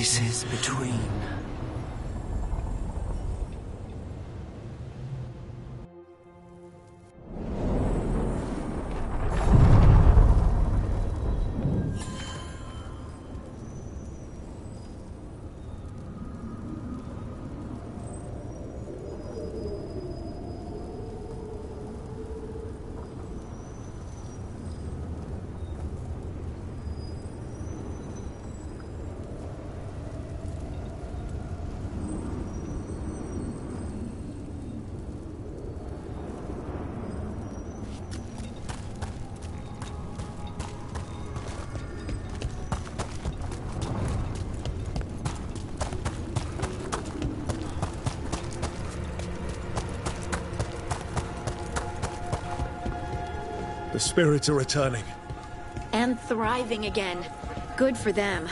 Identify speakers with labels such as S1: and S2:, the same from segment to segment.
S1: spaces between.
S2: The spirits are returning.
S3: And thriving again. Good for them.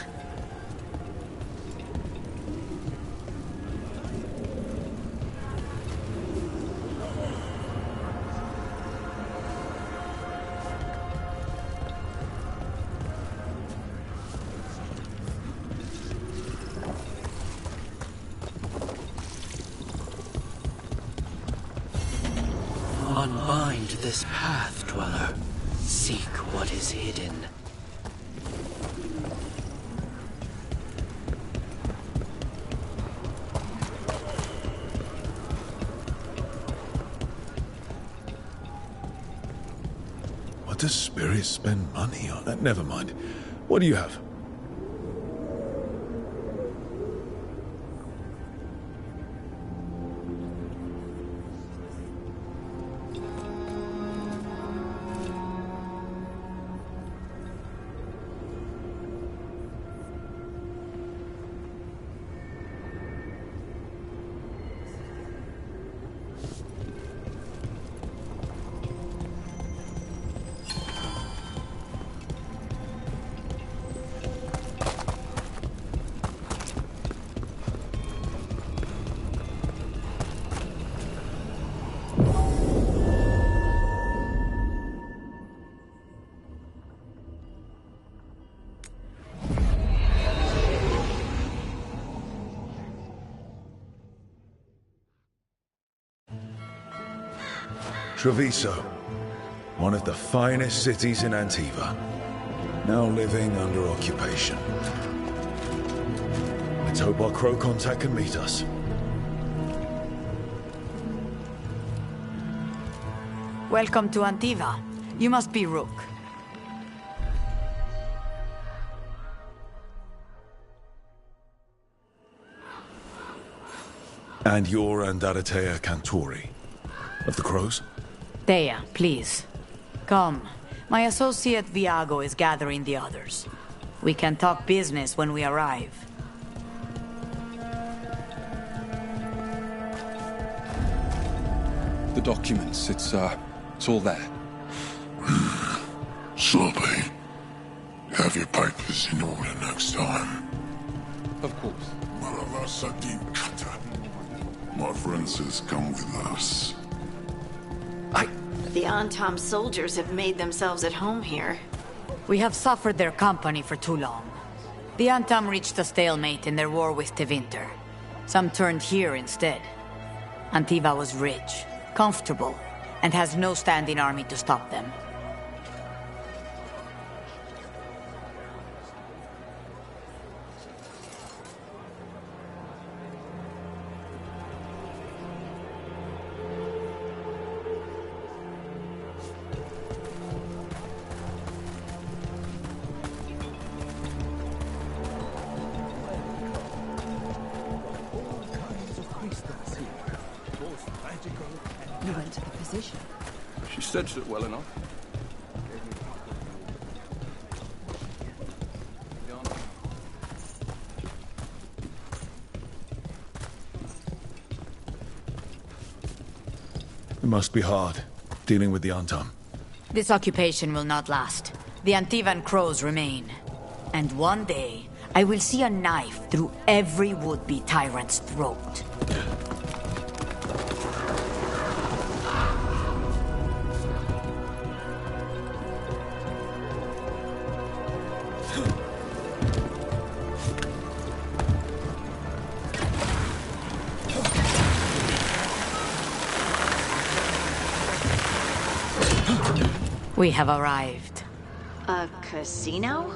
S1: Unbind this path, Dweller. Seek what is hidden.
S2: What does spirits spend money on? Never mind. What do you have? Treviso, one of the finest cities in Antiva, now living under occupation. Let's hope our crow contact can meet us.
S4: Welcome to Antiva. You must be Rook.
S2: And you're Andaratea Cantori, of the Crows?
S4: Thea, please. Come. My associate Viago is gathering the others. We can talk business when we arrive.
S5: The documents, it's all there.
S6: Sloppy. Have your papers in order next time.
S5: Of course.
S6: My friend says come with us.
S3: The Antam soldiers have made themselves at home here.
S4: We have suffered their company for too long. The Antam reached a stalemate in their war with Tevinter. Some turned here instead. Antiva was rich, comfortable, and has no standing army to stop them.
S7: You went to the physician.
S5: She stretched it well enough.
S2: It must be hard, dealing with the Antam.
S4: This occupation will not last. The Antivan crows remain. And one day, I will see a knife through every would-be tyrant's throat. We have arrived.
S3: A casino?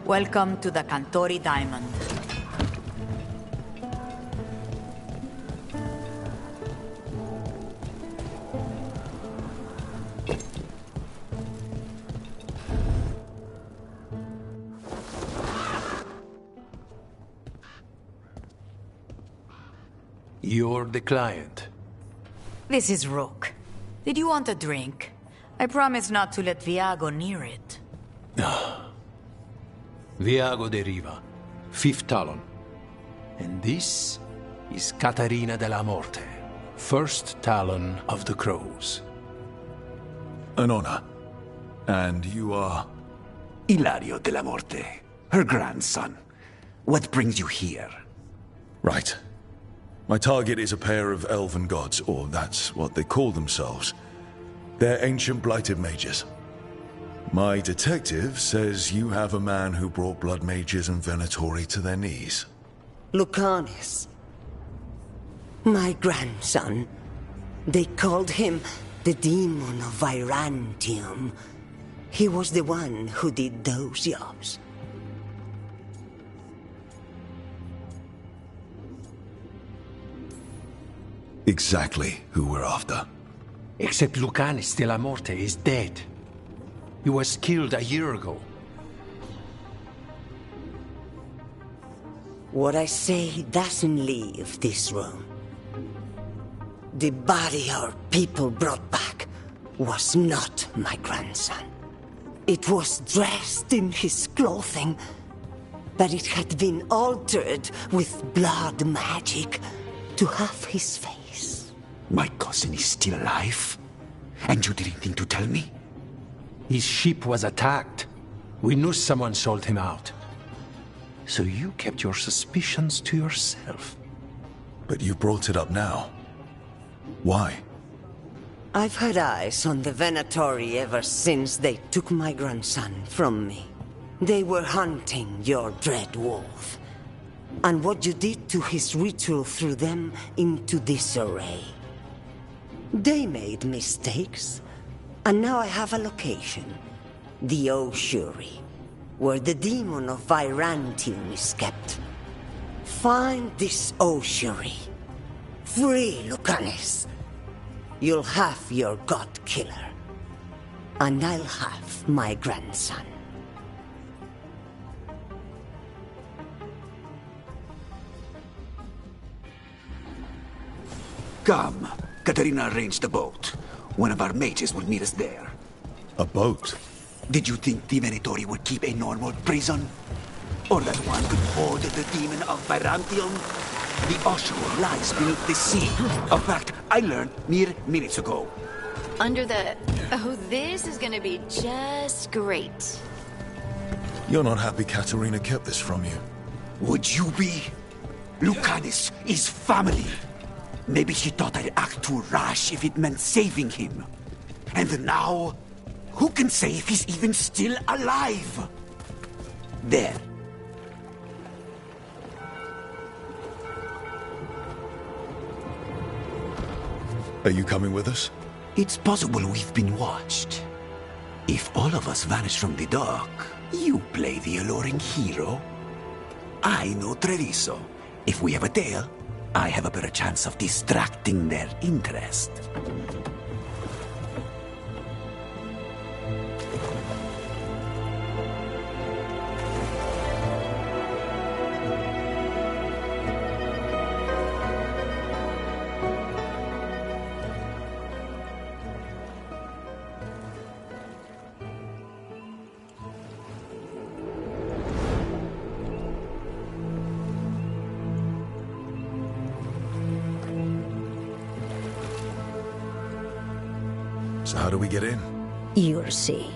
S4: Welcome to the Cantori Diamond.
S8: You're the client.
S4: This is Rook. Did you want a drink? I promise not to let Viago near it.
S8: Viago de Riva, 5th Talon. And this is Caterina della Morte, 1st Talon of the Crows.
S2: An honor. And you are?
S9: Ilario della Morte, her grandson. What brings you here?
S2: Right. My target is a pair of elven gods, or that's what they call themselves. They're ancient blighted mages. My detective says you have a man who brought blood mages and Venatori to their knees.
S10: Lucanis. My grandson. They called him the Demon of Virantium. He was the one who did those jobs.
S2: Exactly who we're after.
S8: Except Lucanis della Morte is dead. He was killed a year ago.
S10: What I say doesn't leave this room. The body our people brought back was not my grandson. It was dressed in his clothing, but it had been altered with blood magic to have his face.
S9: My cousin is still alive? And you didn't think to tell me?
S8: His ship was attacked. We knew someone sold him out. So you kept your suspicions to yourself.
S2: But you brought it up now. Why?
S10: I've had eyes on the Venatori ever since they took my grandson from me. They were hunting your dread wolf. And what you did to his ritual threw them into disarray. They made mistakes, and now I have a location. The Ossuary, where the demon of Virantium is kept. Find this Ossuary. Free Lucanis. You'll have your god killer. And I'll have my grandson.
S9: Come. Caterina arranged a boat. One of our mages will meet us there.
S2: A boat?
S9: Did you think the Venatori would keep a normal prison? Or that one could hold the demon of Virantium? The Ossuary lies beneath the sea. A fact I learned mere minutes ago.
S3: Under the... Oh, this is gonna be just great.
S2: You're not happy Caterina kept this from you.
S9: Would you be? Lucanis is family. Maybe she thought I'd act too rash if it meant saving him. And now, who can say if he's even still alive? There.
S2: Are you coming with us?
S9: It's possible we've been watched. If all of us vanish from the dock, you play the alluring hero. I know Treviso. If we have a tail, I have a better chance of distracting their interest.
S2: So how do we get in?
S10: You'll see.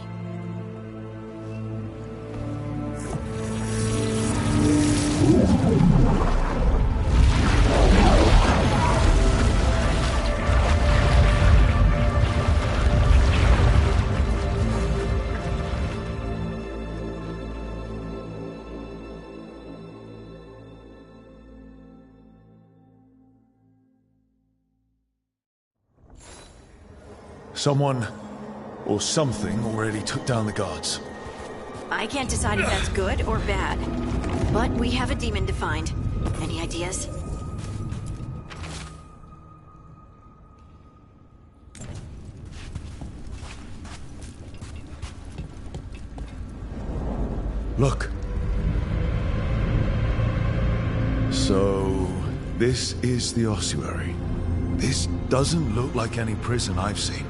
S2: Someone or something already took down the guards.
S3: I can't decide if that's good or bad. But we have a demon to find. Any ideas?
S2: Look. So, this is the ossuary. This doesn't look like any prison I've seen.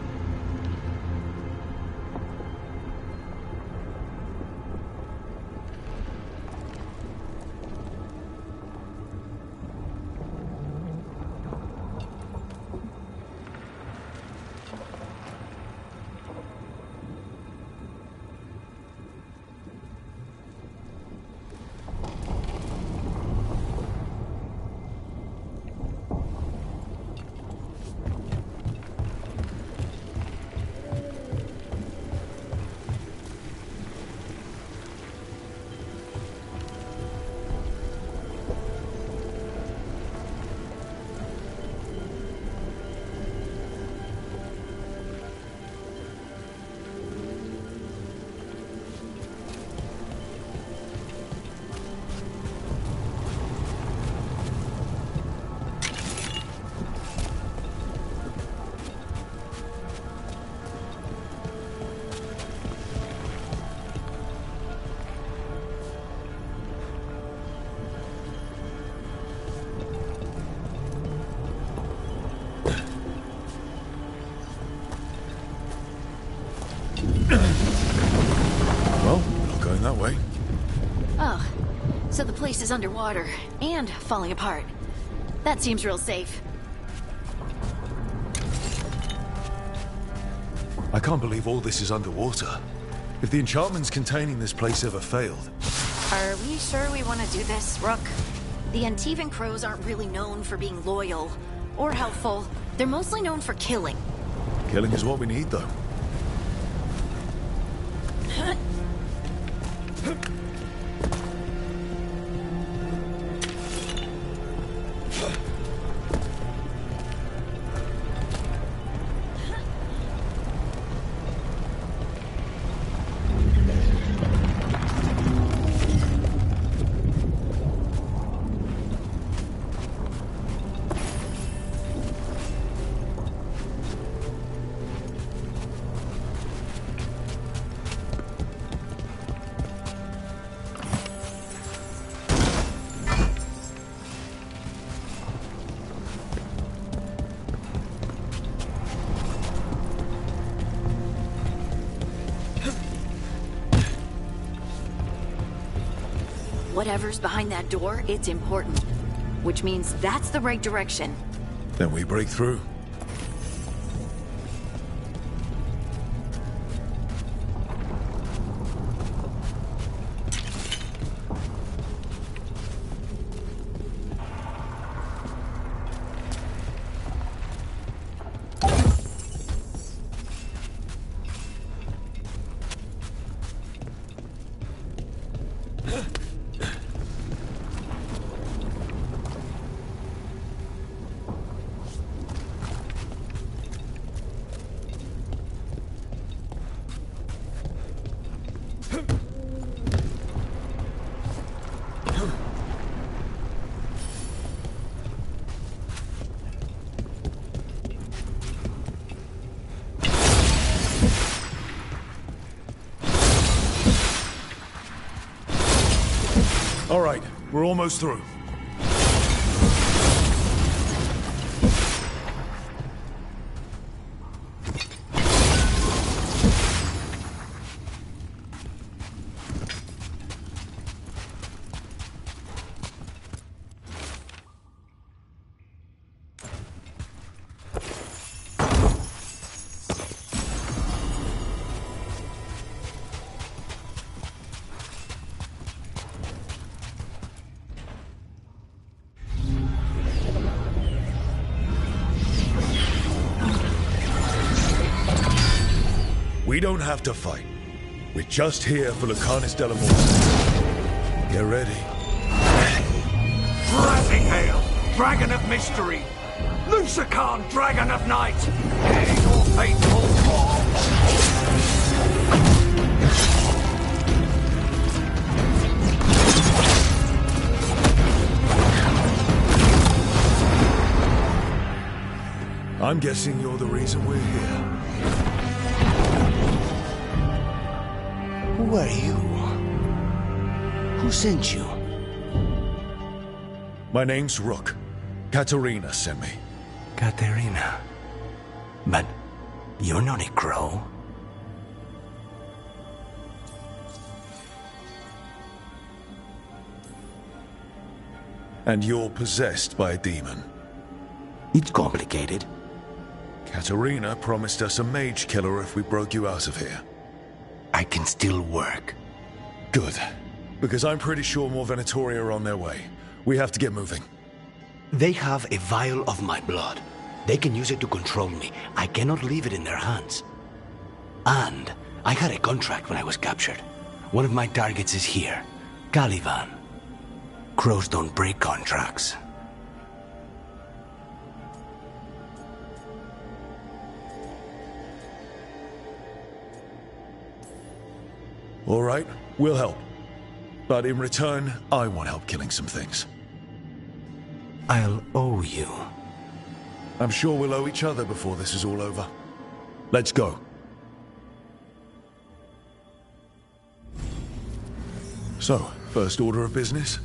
S2: Well, not going that way.
S3: Oh, so the place is underwater and falling apart. That seems real safe.
S2: I can't believe all this is underwater. If the enchantments containing this place ever failed...
S3: Are we sure we want to do this, Rook? The Antivan Crows aren't really known for being loyal or helpful. They're mostly known for killing.
S2: Killing is what we need, though.
S3: Whatever's behind that door, it's important. Which means that's the right direction.
S2: Then we break through. All right, we're almost through. We don't have to fight. We're just here for Lucanus de la Morte. Get ready.
S11: Rising Hail, Dragon of Mystery! Lucican, Dragon of Night! Hear your fateful call!
S2: I'm guessing you're the reason we're here.
S9: Who are you? Who sent you?
S2: My name's Rook. Katerina sent me.
S9: Katerina. But you're not a crow.
S2: And you're possessed by a demon.
S9: It's complicated.
S2: Katerina promised us a mage killer if we broke you out of here.
S9: I can still work.
S2: Good. Because I'm pretty sure more Venatori are on their way. We have to get moving.
S9: They have a vial of my blood. They can use it to control me. I cannot leave it in their hands. And I had a contract when I was captured. One of my targets is here. Caliban. Crows don't break contracts.
S2: All right, we'll help. But in return, I want help killing some things.
S9: I'll owe you.
S2: I'm sure we'll owe each other before this is all over. Let's go. So, first order of business?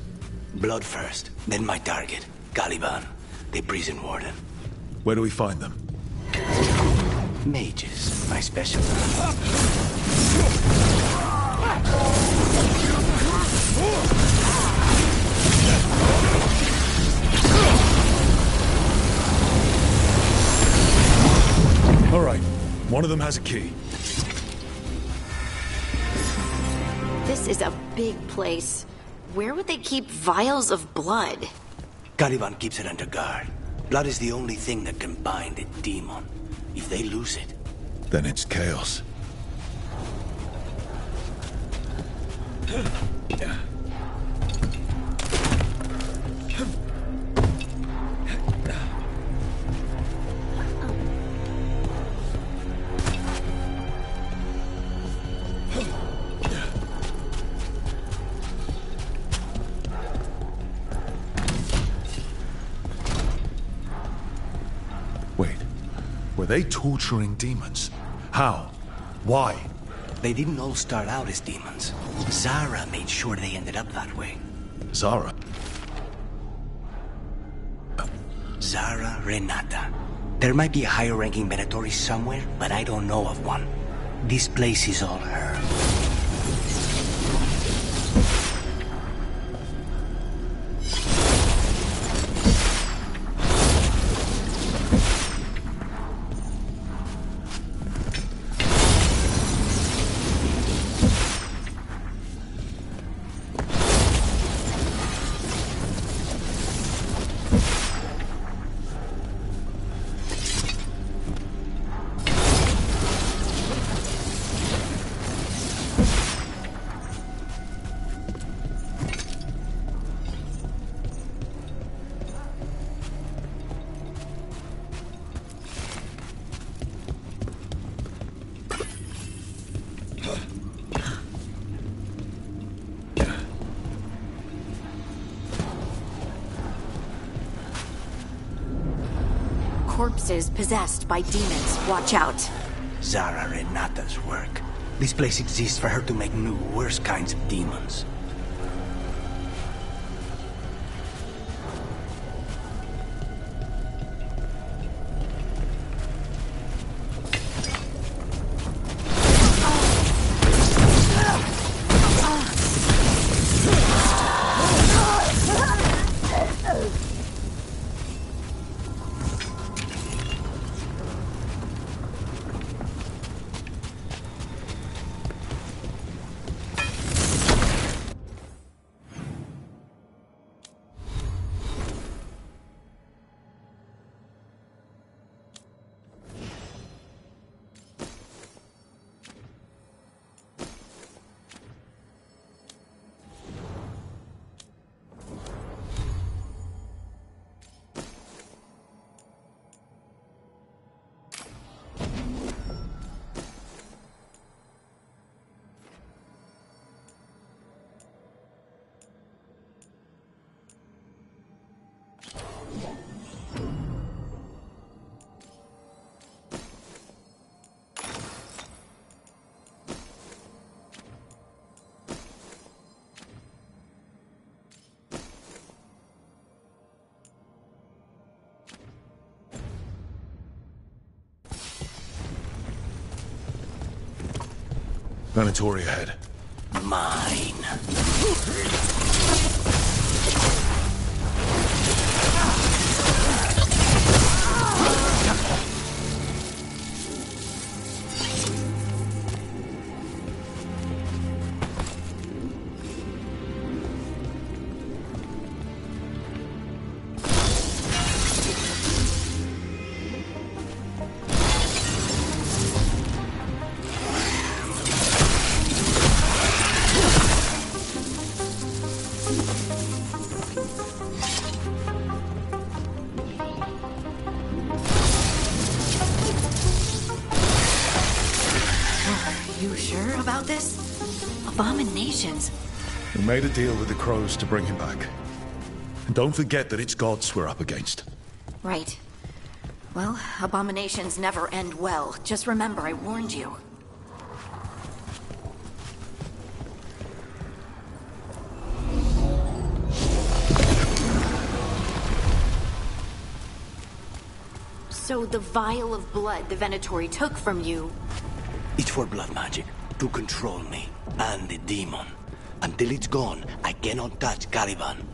S9: Blood first, then my target. Caliban, the prison warden.
S2: Where do we find them?
S9: Mages, my specialty.
S2: All right, one of them has a key.
S3: This is a big place. Where would they keep vials of blood?
S9: Caliban keeps it under guard. Blood is the only thing that can bind a demon. If they lose it,
S2: then it's chaos. Wait, were they torturing demons? How? Why?
S9: They didn't all start out as demons. Zara made sure they ended up that way.
S2: Zara?
S9: Zara Renata. There might be a higher-ranking Venatori somewhere, but I don't know of one. This place is all her.
S3: Corpses possessed by demons. Watch out.
S9: Zara Renata's work. This place exists for her to make new, worse kinds of demons.
S2: Venatori ahead.
S1: Mine.
S3: You sure about this? Abominations.
S2: We made a deal with the crows to bring him back. And don't forget that it's gods we're up against.
S3: Right. Well, abominations never end well. Just remember, I warned you. So the vial of blood the Venatori took from you...
S1: It's for blood magic, to control me, and the demon. Until it's gone, I cannot touch Caliban.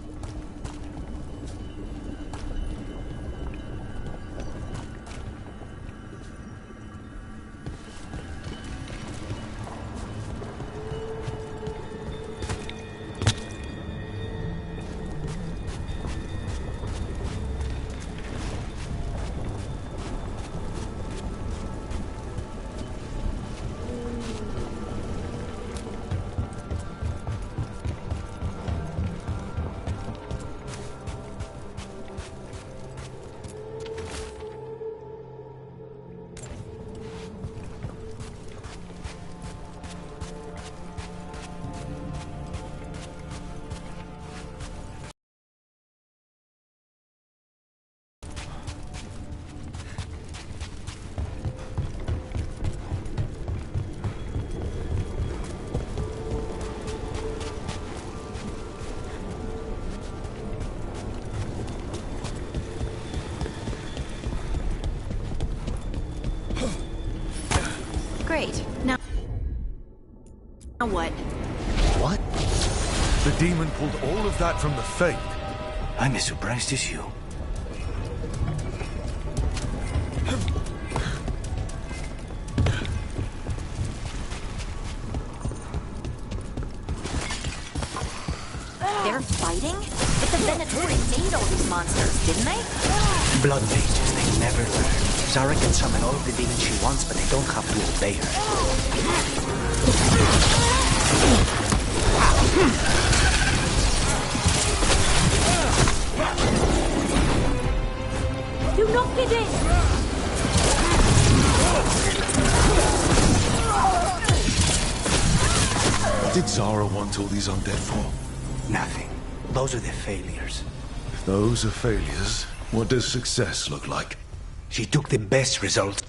S3: Great. Now what?
S2: What? The demon pulled all of that from the Faith.
S1: I'm as surprised as you.
S3: They're fighting? But the Venatori made all these monsters, didn't they?
S1: Blood mages, they never learn. Zara can summon all the demons she wants, but they don't have to obey her.
S3: Do not give in!
S2: What did Zara want all these undead for?
S1: Nothing. Those are the failures.
S2: If those are failures, what does success look like?
S1: She took the best results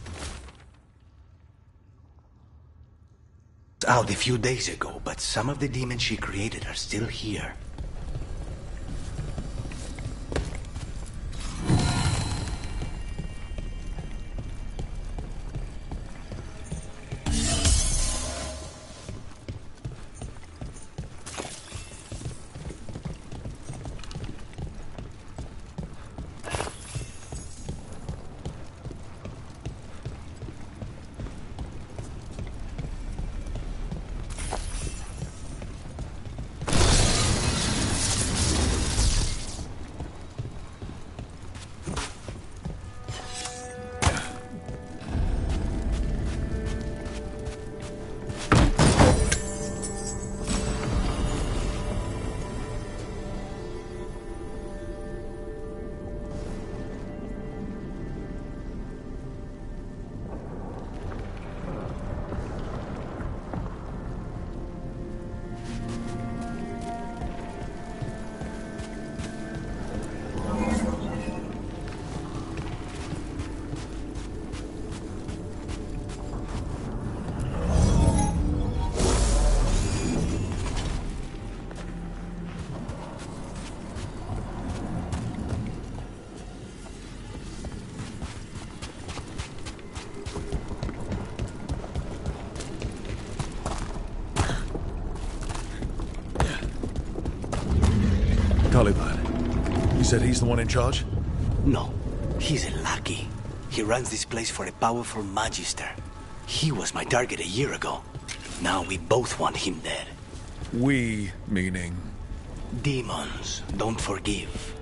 S1: out a few days ago, but some of the demons she created are still here.
S2: Caliban. You said he's the one in charge?
S1: No, he's a lackey. He runs this place for a powerful magister. He was my target a year ago. Now we both want him dead.
S2: We, meaning?
S1: Demons don't forgive.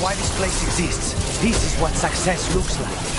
S11: Why this place exists. This is what success looks like.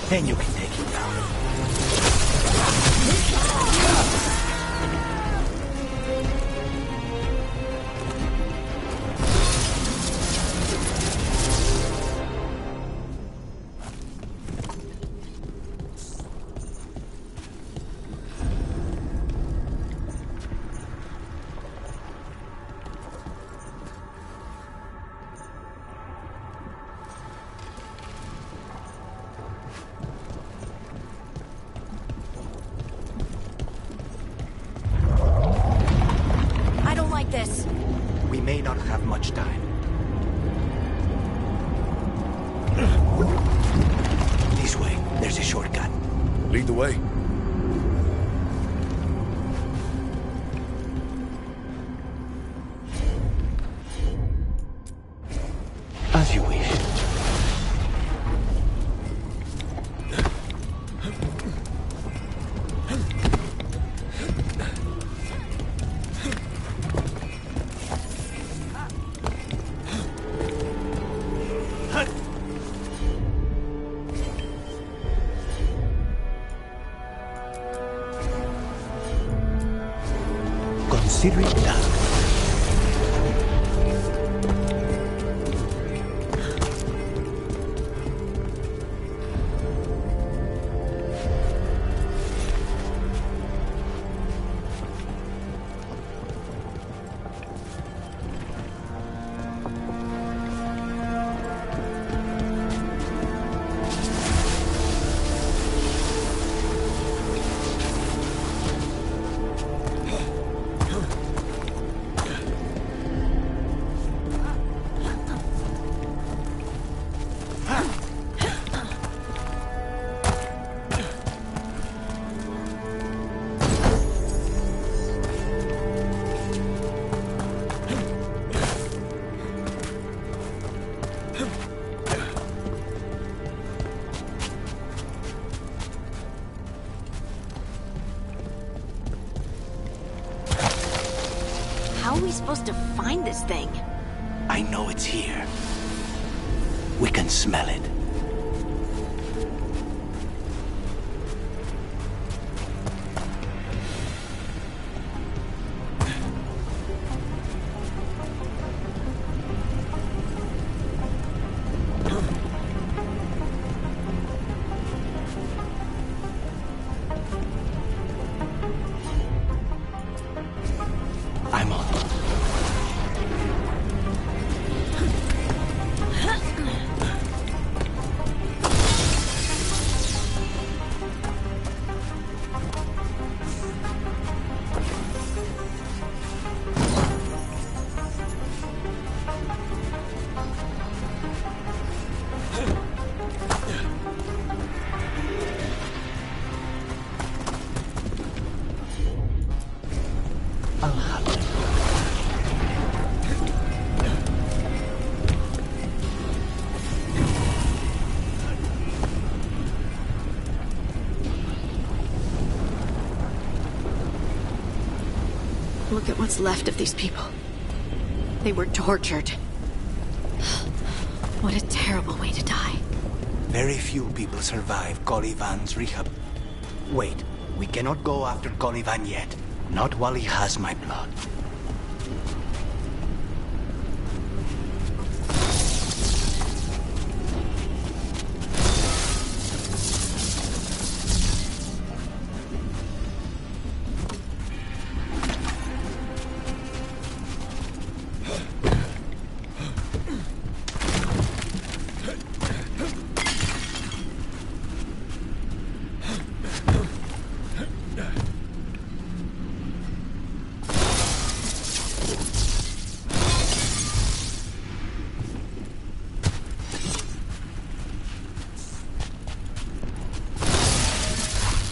S11: Then you can take him down.
S3: This.
S11: We may not have much time.
S1: This way. There's a shortcut.
S2: Lead the way.
S1: Consider it done.
S3: How are we supposed to find this thing?
S1: I know it's here. We can smell it. I'm on. I'll have it.
S3: Look at what's left of these people. They were tortured. What a terrible way to die.
S1: Very few people survive Colivan's rehab. Wait, we cannot go after Colivan yet. Not while he has my blood.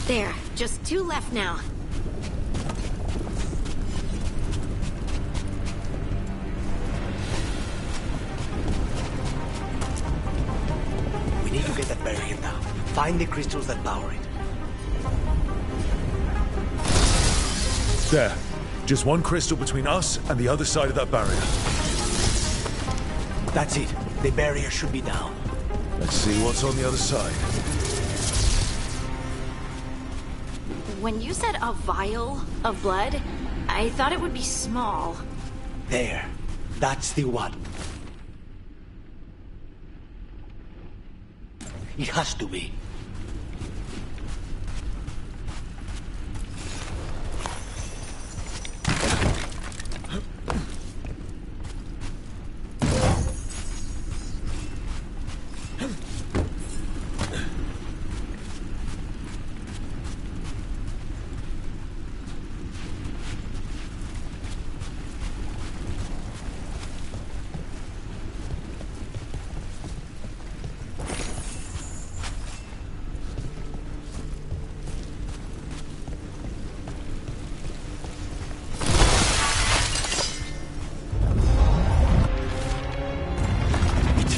S3: There, just 2 left now.
S1: We need to get that barrier down. Find the crystals that power it.
S2: There. Just one crystal between us and the other side of that barrier.
S1: That's it. The barrier should be down.
S2: Let's see what's on the other side.
S3: When you said a vial of blood, I thought it would be small.
S1: There. That's the one. It has to be.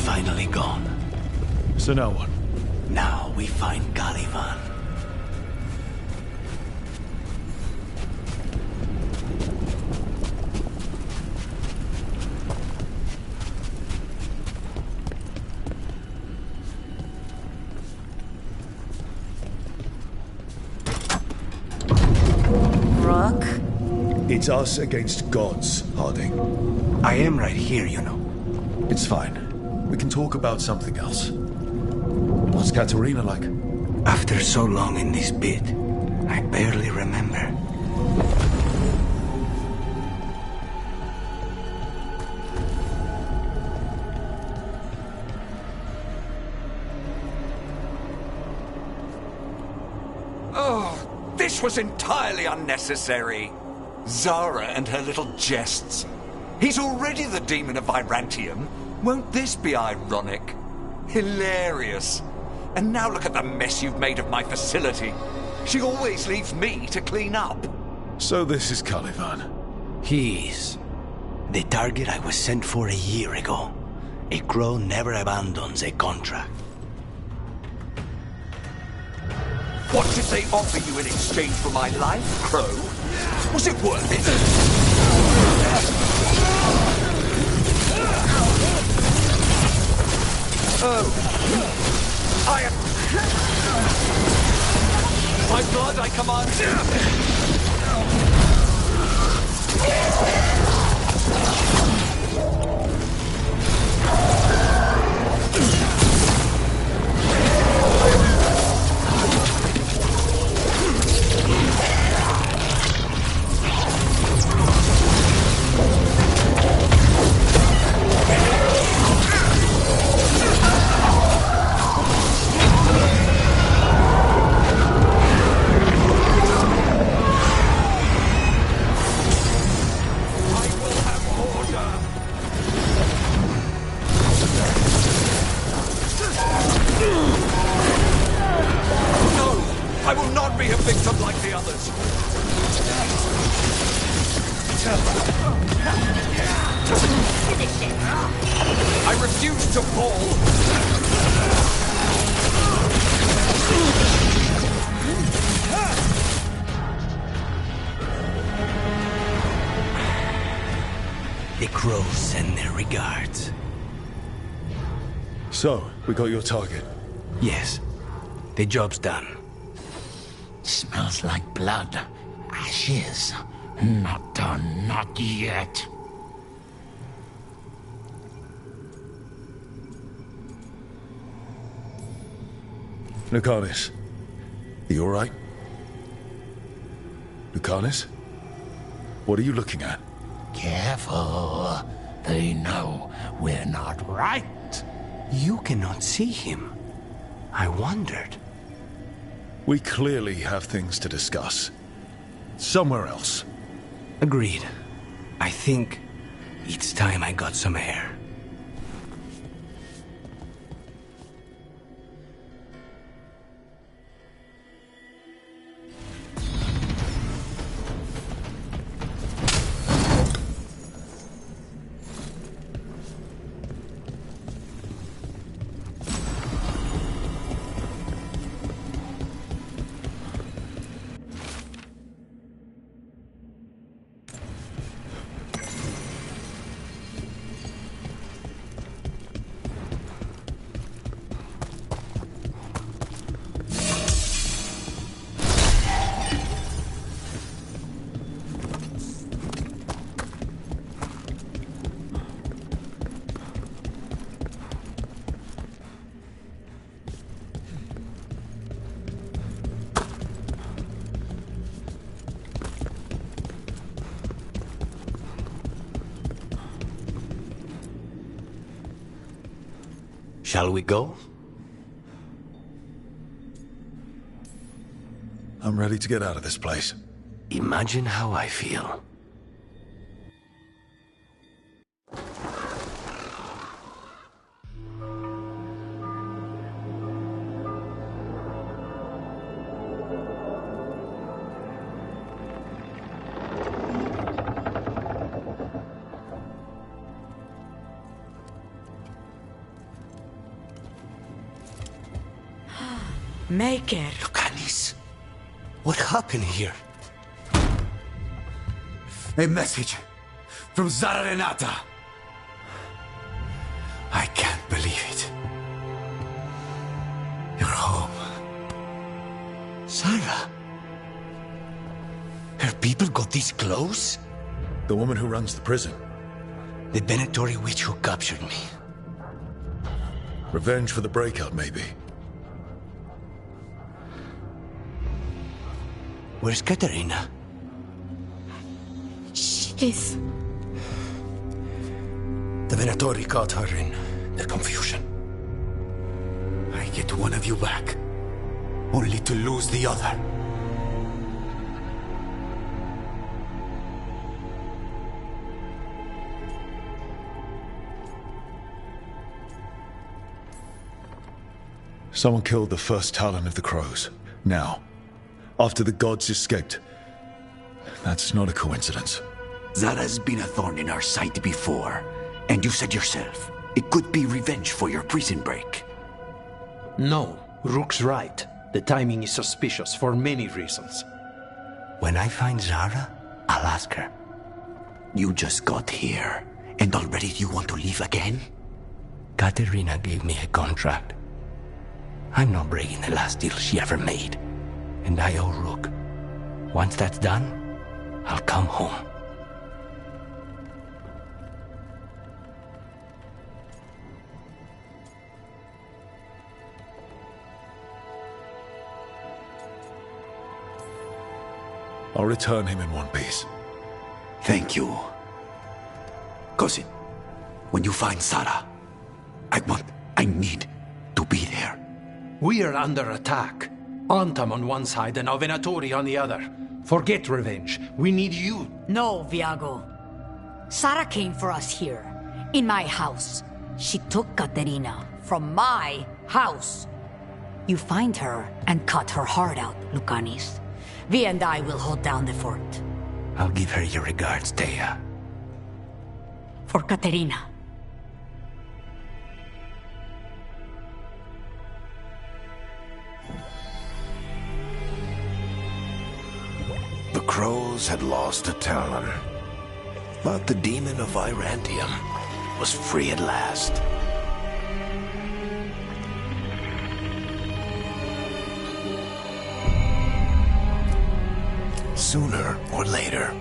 S1: Finally gone.
S2: So now what?
S1: Now we find Caliban.
S10: Rook,
S2: It's us against gods, Harding.
S1: I am right here, you know.
S2: It's fine. We can talk about something else. What's Katerina like?
S1: After so long in this pit, I barely remember.
S12: Oh, this was entirely unnecessary. Zara and her little jests. He's already the demon of Virantium. Won't this be ironic? Hilarious. And now look at the mess you've made of my facility. She always leaves me to clean up.
S2: So this is Caliban.
S1: He is. The target I was sent for a year ago. A crow never abandons a contract.
S12: What did they offer you in exchange for my life, Crow? Was it worth it? Oh. I am... My blood, I command I will not be a victim like the others. I refuse to fall.
S1: The crows send their regards.
S2: So, we got your target.
S1: Yes. The job's done.
S9: Smells like blood. Ashes. Not done, not yet.
S2: Lucanus. You alright? Lucanus? What are you looking at?
S9: Careful. They know we're not right.
S1: You cannot see him. I wondered.
S2: We clearly have things to discuss. Somewhere else.
S1: Agreed. I think it's time I got some air. Shall we go?
S2: I'm ready to get out of this place.
S1: Imagine how I feel.
S4: Maker.
S1: Lucanus, what happened here?
S9: A message from Zara Renata.
S1: I can't believe it.
S9: You're home.
S1: Sarah.
S9: Her people got this close?
S2: The woman who runs the prison.
S9: The Venatori witch who captured me.
S2: Revenge for the breakup, maybe.
S9: Where's Katerina?
S4: She's...
S8: The Venatori caught her in their confusion.
S9: I get one of you back, only to lose the other.
S2: Someone killed the first Talon of the Crows. Now, after the gods escaped. That's not a coincidence.
S9: Zara's been a thorn in our side before, and you said yourself, it could be revenge for your prison break.
S8: No, Rook's right. The timing is suspicious for many reasons.
S9: When I find Zara, I'll ask her. You just got here, and already you want to leave again? Katerina gave me a contract. I'm not breaking the last deal she ever made. And I owe Rook. Once that's done, I'll come home.
S2: I'll return him in one piece.
S9: Thank you. Cousin, when you find Zara, I need to be there.
S8: We are under attack. Antam on one side and Venatori on the other. Forget revenge. We need you.
S4: No, Viago. Sara came for us here, in my house. She took Katerina from my house. You find her and cut her heart out, Lucanis. Vi and I will hold down the fort.
S9: I'll give her your regards, Thea.
S4: For Katerina.
S13: The Crows had lost a Talon, but the demon of Irantium was free at last. Sooner or later,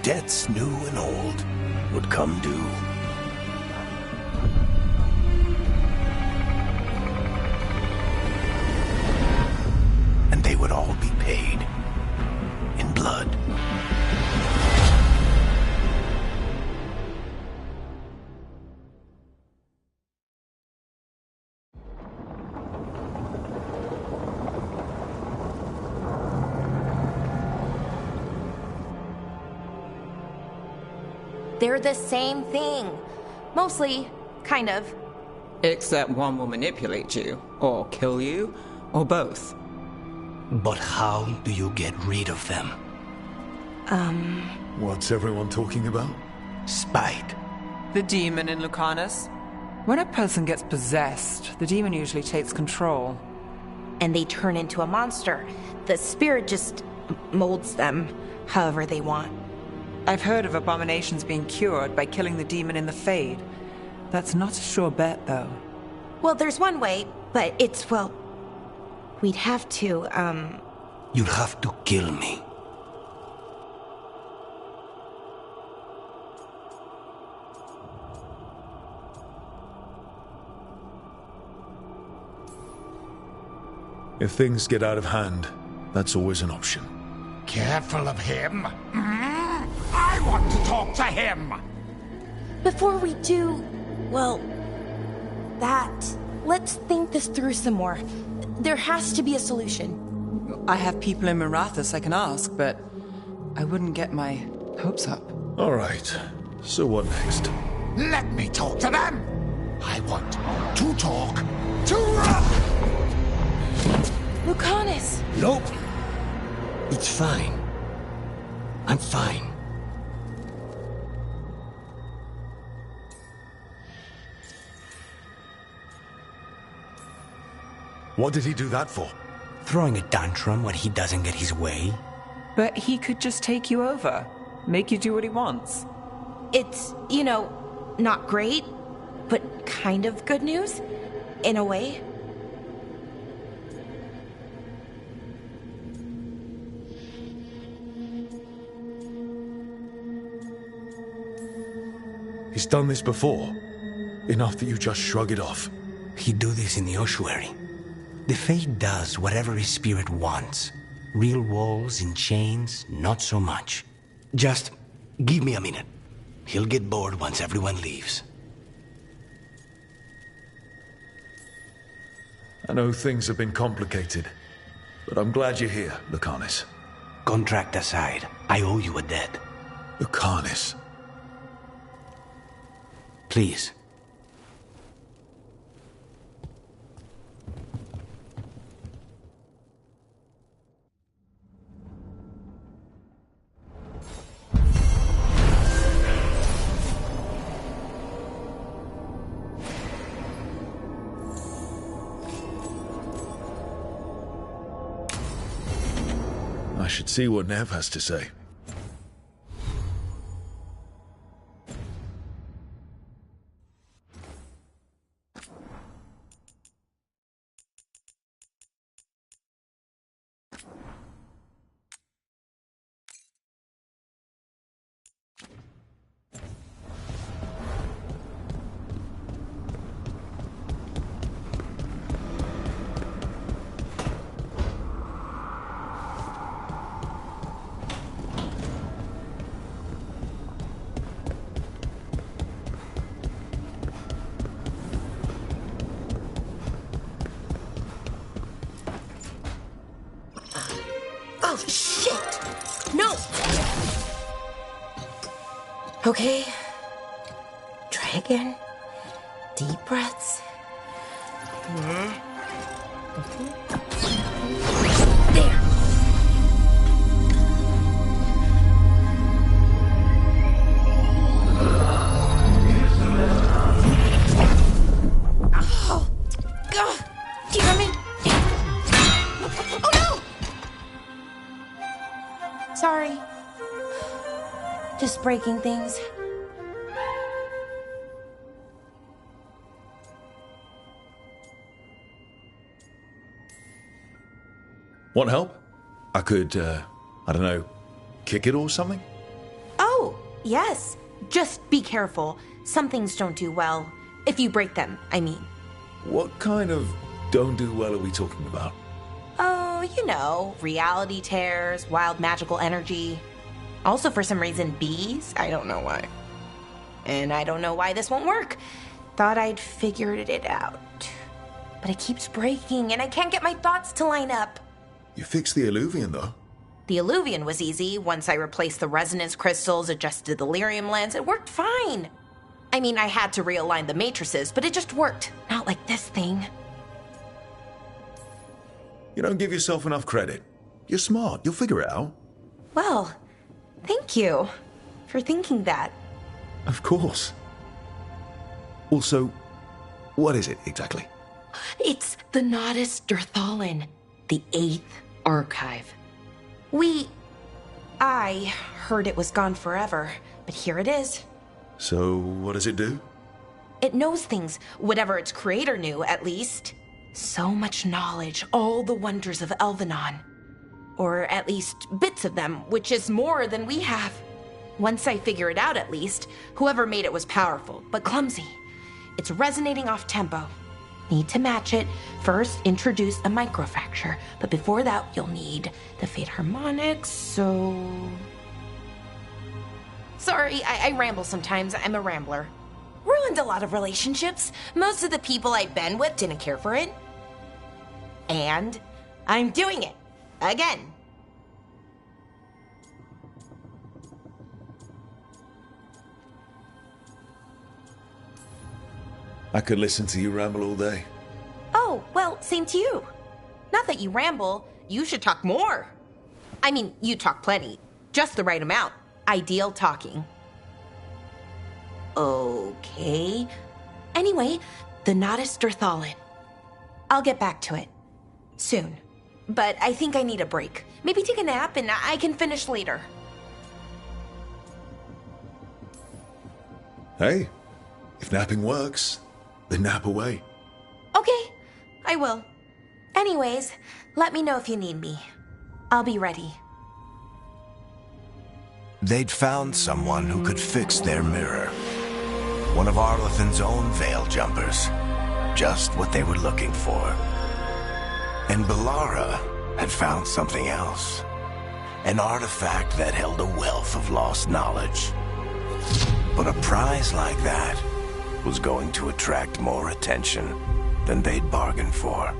S13: debts new and old would come due. And they would all be paid in blood.
S14: They're the same thing. Mostly, kind of.
S15: Except one will manipulate you, or kill you, or both.
S1: But how do you get rid of them?
S2: What's everyone talking about?
S1: Spite.
S15: The demon in Lucanus. When a person gets possessed, the demon usually takes control.
S14: And they turn into a monster. The spirit just molds them however they want.
S15: I've heard of abominations being cured by killing the demon in the Fade. That's not a sure bet, though.
S14: Well, there's one way, but it's, well... We'd have to,
S1: You'll have to kill me.
S2: If things get out of hand, that's always an option.
S16: Careful of him. I want to talk to him.
S14: Before we do, well, let's think this through some more. There has to be a solution.
S15: I have people in Marathas I can ask, but I wouldn't get my hopes up.
S2: All right. So what next?
S16: Let me talk to them. I want to talk to...
S14: Lucanus!
S9: Nope. It's fine. I'm fine.
S2: What did he do that for?
S1: Throwing a tantrum when he doesn't get his way?
S15: But he could just take you over. Make you do what he wants.
S14: It's, not great, but kind of good news, in a way.
S2: He's done this before. Enough that you just shrug it off.
S1: He'd do this in the ossuary. The Fade does whatever his spirit wants. Real walls and chains, not so much. Just give me a minute. He'll get bored once everyone leaves.
S2: I know things have been complicated, but I'm glad you're here, Lucanus.
S1: Contract aside, I owe you a debt.
S2: Lucanus.
S1: Please.
S2: I should see what Nev has to say.
S14: Oh, shit! No! Okay. Try again. Deep breaths. There. Oh! God! Damn it! Oh no! Sorry. Just breaking things.
S2: Want help? I could, I don't know, kick it or something?
S14: Oh, yes. Just be careful. Some things don't do well. If you break them, I mean.
S2: What kind of don't do well are we talking about?
S14: Oh, you know, reality tears, wild magical energy. Also, for some reason, bees. I don't know why. And I don't know why this won't work. Thought I'd figured it out. But it keeps breaking, and I can't get my thoughts to line up.
S2: You fixed the Illuvian, though.
S14: The Illuvian was easy. Once I replaced the resonance crystals, adjusted the lyrium lens, it worked fine. I mean, I had to realign the matrices, but it just worked. Not like this thing.
S2: You don't give yourself enough credit. You're smart. You'll figure it out.
S14: Well, thank you for thinking that.
S2: Of course. Also, what is it exactly?
S14: It's the Nodus Dirthalin, the 8th archive. I heard it was gone forever, but here it is.
S2: So, what does it do?
S14: It knows things, whatever its creator knew, at least. So much knowledge, all the wonders of Elvenon. Or at least bits of them, which is more than we have. Once I figure it out, at least, whoever made it was powerful, but clumsy. It's resonating off tempo. Need to match it. First, introduce a microfracture, but before that, you'll need the Fate harmonics, so... Sorry, I ramble sometimes. I'm a rambler. Ruined a lot of relationships. Most of the people I've been with didn't care for it. And I'm doing it. Again.
S2: I could listen to you ramble all day.
S14: Oh, well, same to you. Not that you ramble. You should talk more. I mean, you talk plenty. Just the right amount. Ideal talking. Okay. Anyway, the Nodus Dirthalin. I'll get back to it. Soon. But I think I need a break. Maybe take a nap and I can finish later.
S2: Hey, if napping works, then nap away.
S14: Okay, I will. Anyways, let me know if you need me. I'll be ready.
S13: They'd found someone who could fix their mirror. One of Arlathan's own veil jumpers. Just what they were looking for. And Balara had found something else. An artifact that held a wealth of lost knowledge. But a prize like that was going to attract more attention than they'd bargained for.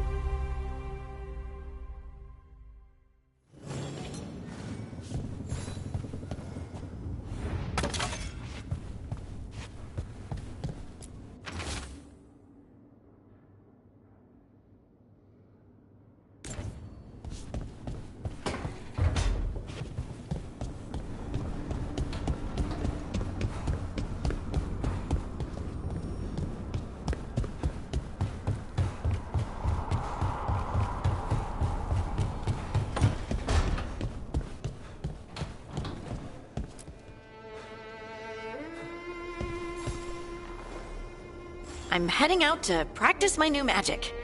S3: I'm heading out to practice my new magic.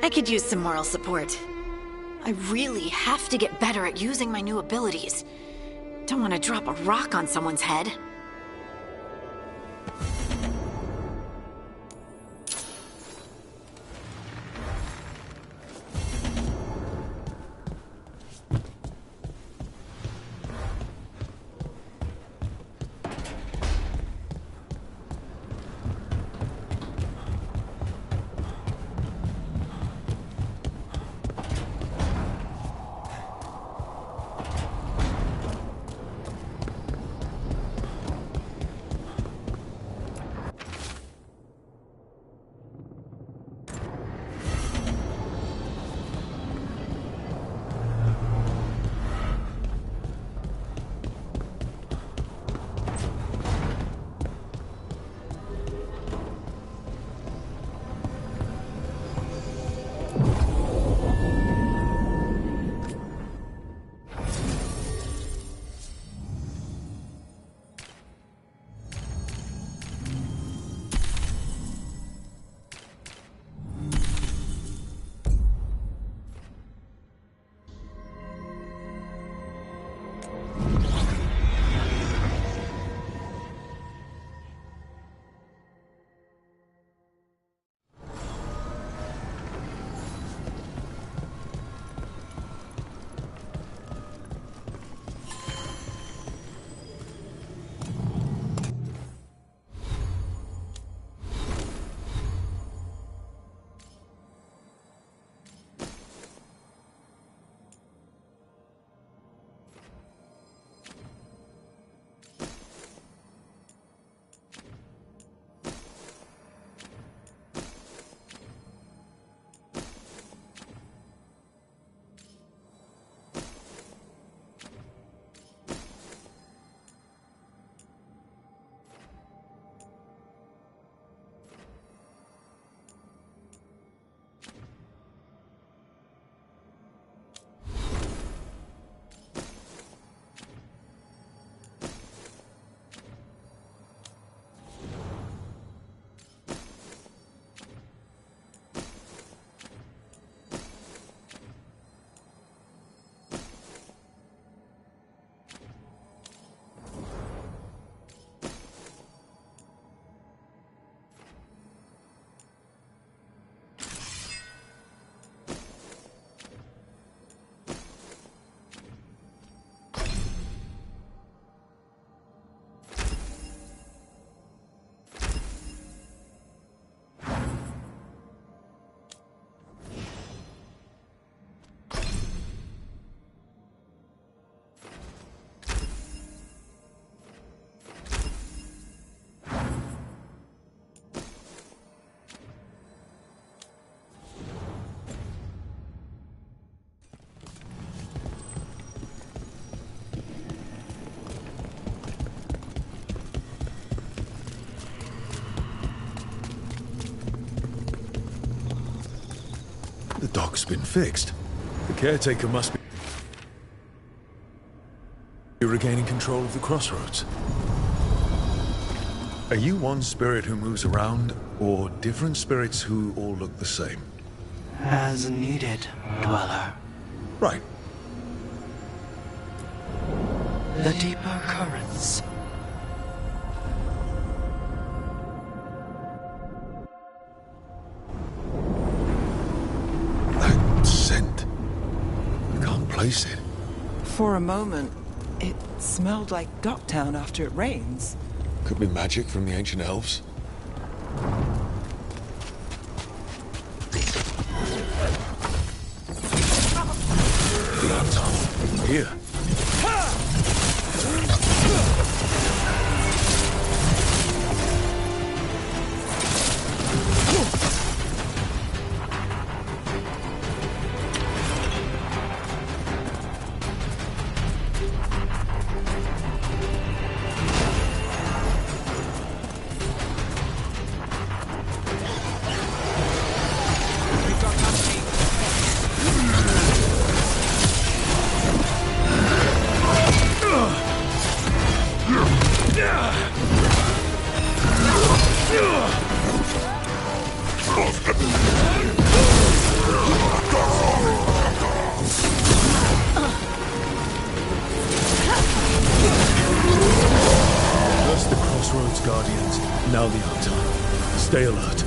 S3: I could use some moral support. I really have to get better at using my new abilities. Don't want to drop a rock on someone's head.
S2: The dock's been fixed. The caretaker must be regaining control of the crossroads. Are you one spirit who moves around, or different spirits who all look the same?
S11: As needed, Dweller.
S2: Right.
S11: The deeper currents.
S2: taste it?
S15: For a moment, it smelled like Docktown after it rains.
S2: Could be magic from the ancient elves. The Anton. Here. First the Crossroads Guardians, now the Anton. Stay alert.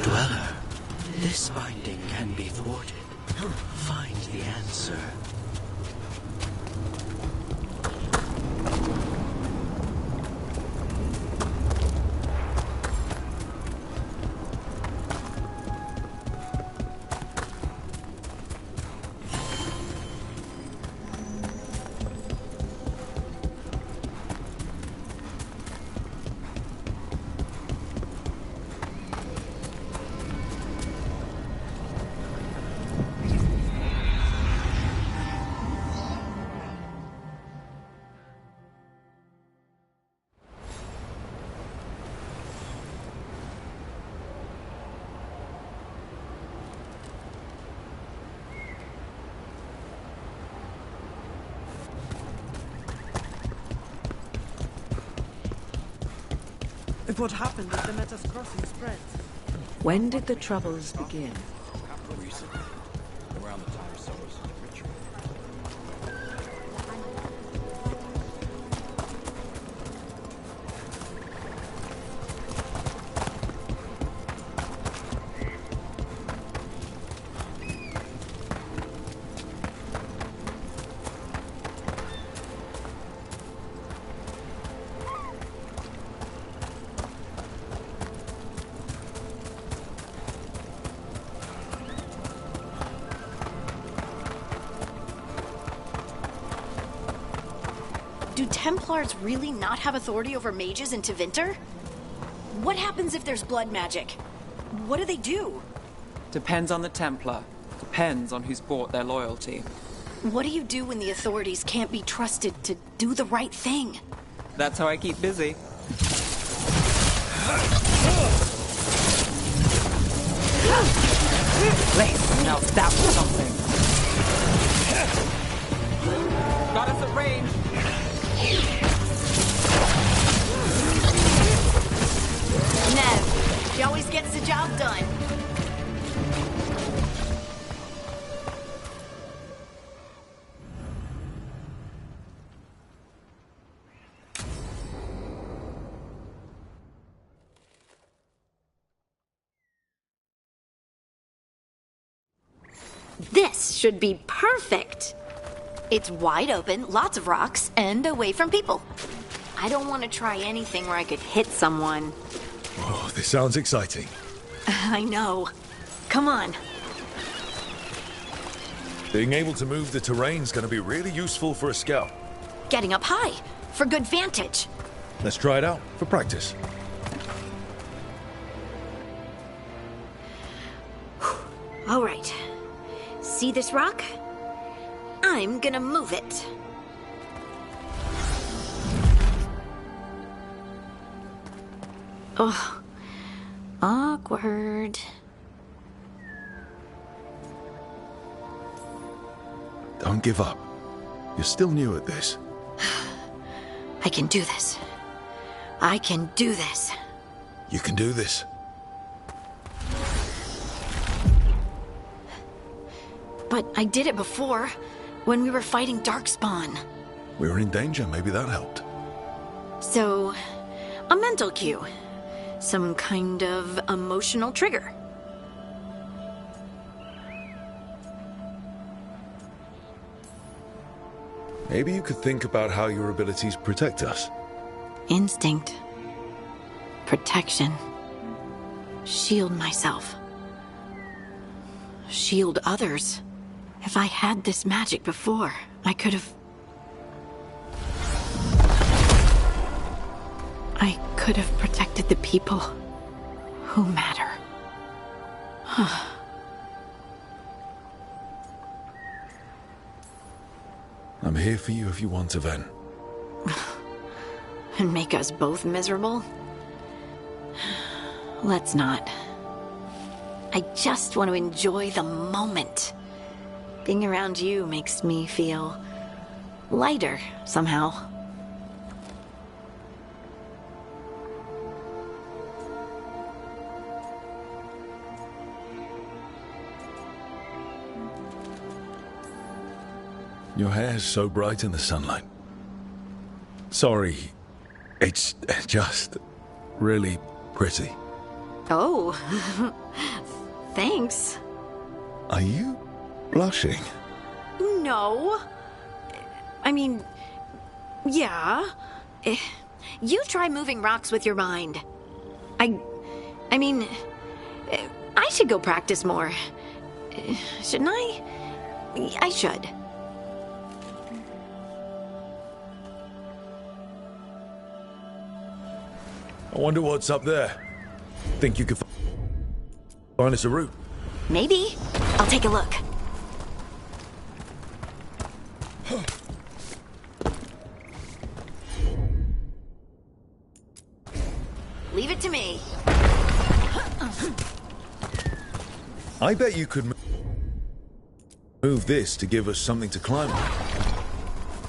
S9: Dweller, this binding can be thwarted. Find the answer.
S7: What happened as the Metas crossing spread?
S17: When did the Troubles begin?
S5: Recently, around the time Soros' ritual.
S3: Do Templars really not have authority over mages in Tevinter? What happens if there's blood magic? What do they do?
S15: Depends on the Templar. Depends on who's bought their loyalty.
S3: What do you do when the authorities can't be trusted to do the right thing?
S15: That's how I keep busy. Now that was something.
S7: Got us at range.
S3: Nev, she always gets the job done. This should be perfect. It's wide open, lots of rocks, and away from people. I don't want to try anything where I could hit someone.
S2: Oh, this sounds exciting.
S3: I know. Come on.
S2: Being able to move the terrain's going to be really useful for a scout.
S3: Getting up high, for good vantage.
S2: Let's try it out for practice.
S3: All right. See this rock? I'm gonna move it. Oh, awkward.
S2: Don't give up. You're still new at this.
S3: I can do this. I can do this.
S2: You can do this.
S3: But I did it before, when we were fighting Darkspawn.
S2: We were in danger, maybe that helped.
S3: So, a mental cue. Some kind of emotional trigger.
S2: Maybe you could think about how your abilities protect us.
S3: Instinct. Protection. Shield myself. Shield others. If I had this magic before, I could have... I could have protected the people who matter.
S2: I'm here for you if you want to, Ven.
S3: And make us both miserable? Let's not. I just want to enjoy the moment. Being around you makes me feel lighter somehow.
S2: Your hair's so bright in the sunlight. Sorry, it's just really pretty.
S3: Oh, thanks.
S2: Are you blushing?
S3: No. I mean, yeah. You try moving rocks with your mind. I mean, I should go practice more. Shouldn't I? I should.
S2: I wonder what's up there. Think you could find us a route?
S3: Maybe. I'll take a look. Leave it to me.
S2: I bet you could move this to give us something to climb on.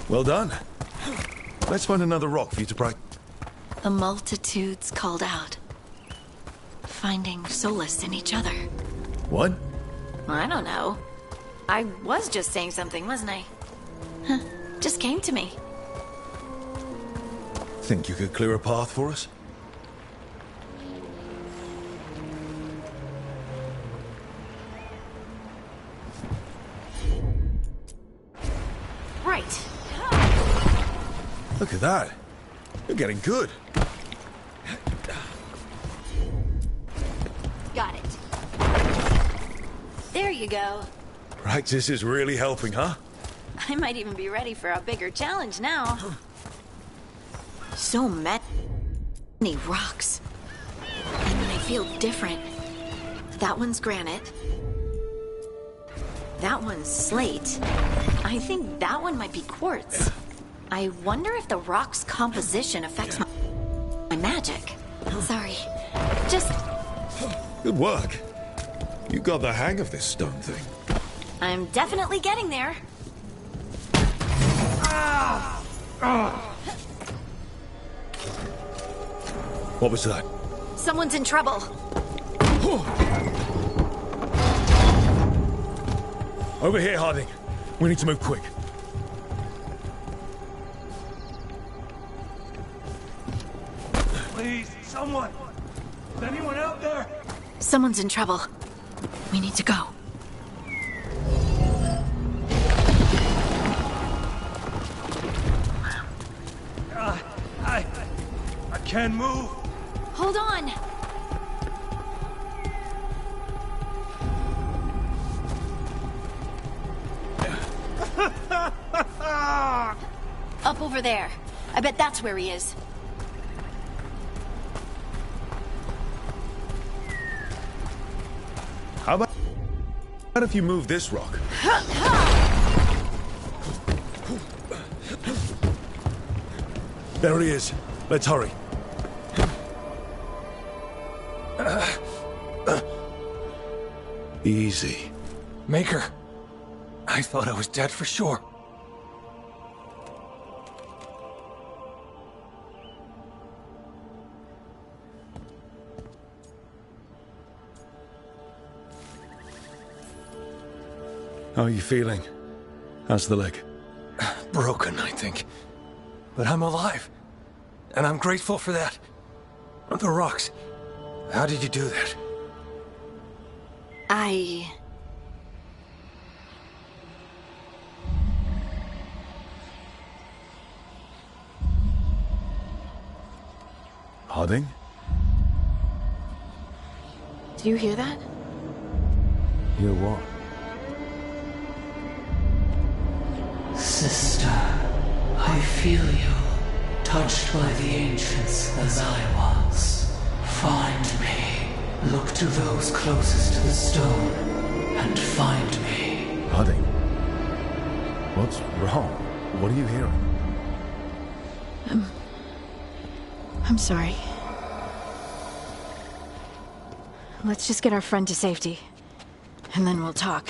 S2: Well done. Let's find another rock for you to practice.
S3: The multitudes called out, finding solace in each other.
S2: What?
S3: I don't know. I was just saying something, wasn't I? Huh. Just came to me.
S2: Think you could clear a path for us?
S3: Right.
S2: Look at that. You're getting good.
S3: Got it. There you go.
S2: Practice is really helping, huh?
S3: I might even be ready for a bigger challenge now. So many rocks. And they feel different. That one's granite. That one's slate. I think that one might be quartz. I wonder if the rock's composition affects my magic. Sorry. Just...
S2: Good work. You got the hang of this stone thing.
S3: I'm definitely getting there.
S2: What was that?
S3: Someone's in trouble.
S2: Over here, Harding. We need to move quick.
S11: Please, someone! Is anyone out there?
S3: Someone's in trouble. We need to go.
S11: I can't move.
S3: Hold on! Up over there. I bet that's where he is.
S2: How about if you move this rock? There he is. Let's hurry. Easy.
S11: Maker. I thought I was dead for sure.
S2: How are you feeling? How's the leg?
S11: Broken, I think. But I'm alive. And I'm grateful for that. The rocks. How did you do that?
S2: Harding?
S3: Do you hear that?
S2: Hear what?
S18: Sister, I feel you, touched by the ancients as I was. Find me. Look to those closest to the stone, and find me.
S2: Harding? What's wrong? What are you hearing?
S3: I'm sorry. Let's just get our friend to safety, and then we'll talk.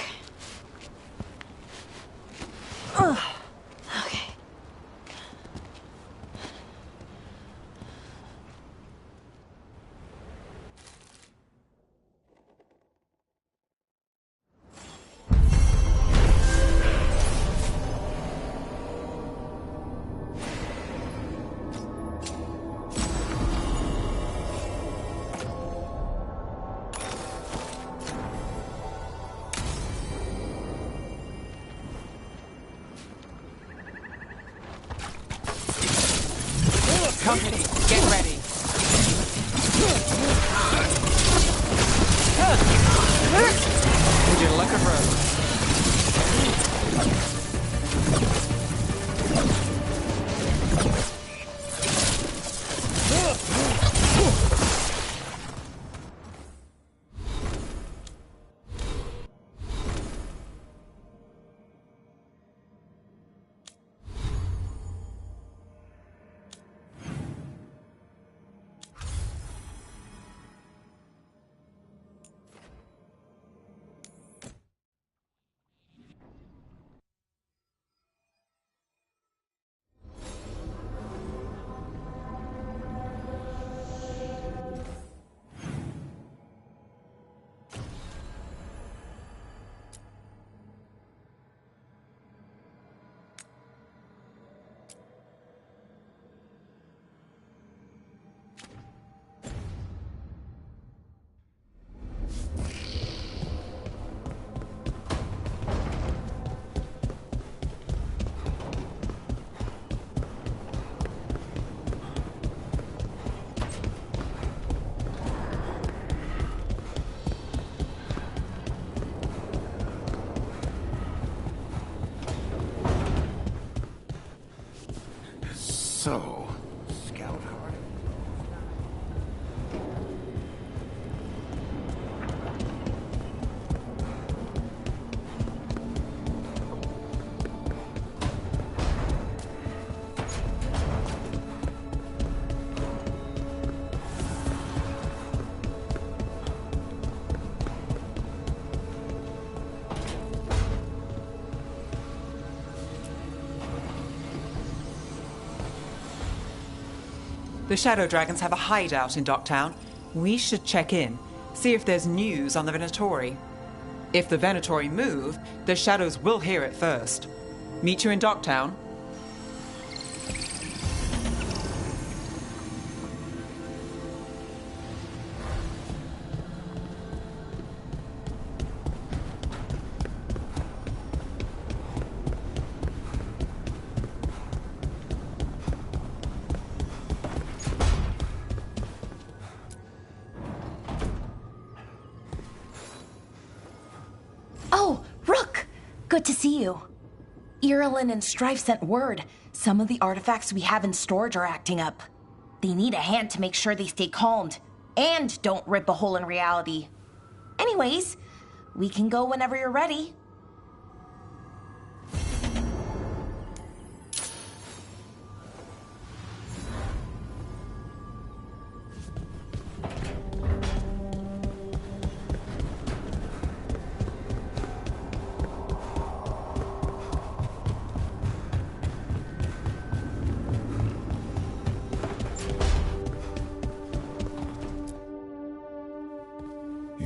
S3: Okay.
S15: Company, get ready. Would you look at her?
S13: So, Scout Hard.
S15: The Shadow Dragons have a hideout in Docktown. We should check in, see if there's news on the Venatori. If the Venatori move, the Shadows will hear it first. Meet you in Docktown.
S14: Oh, Rook! Good to see you. Irulan and Strife sent word. Some of the artifacts we have in storage are acting up. They need a hand to make sure they stay calmed. And don't rip a hole in reality. Anyways, we can go whenever you're ready.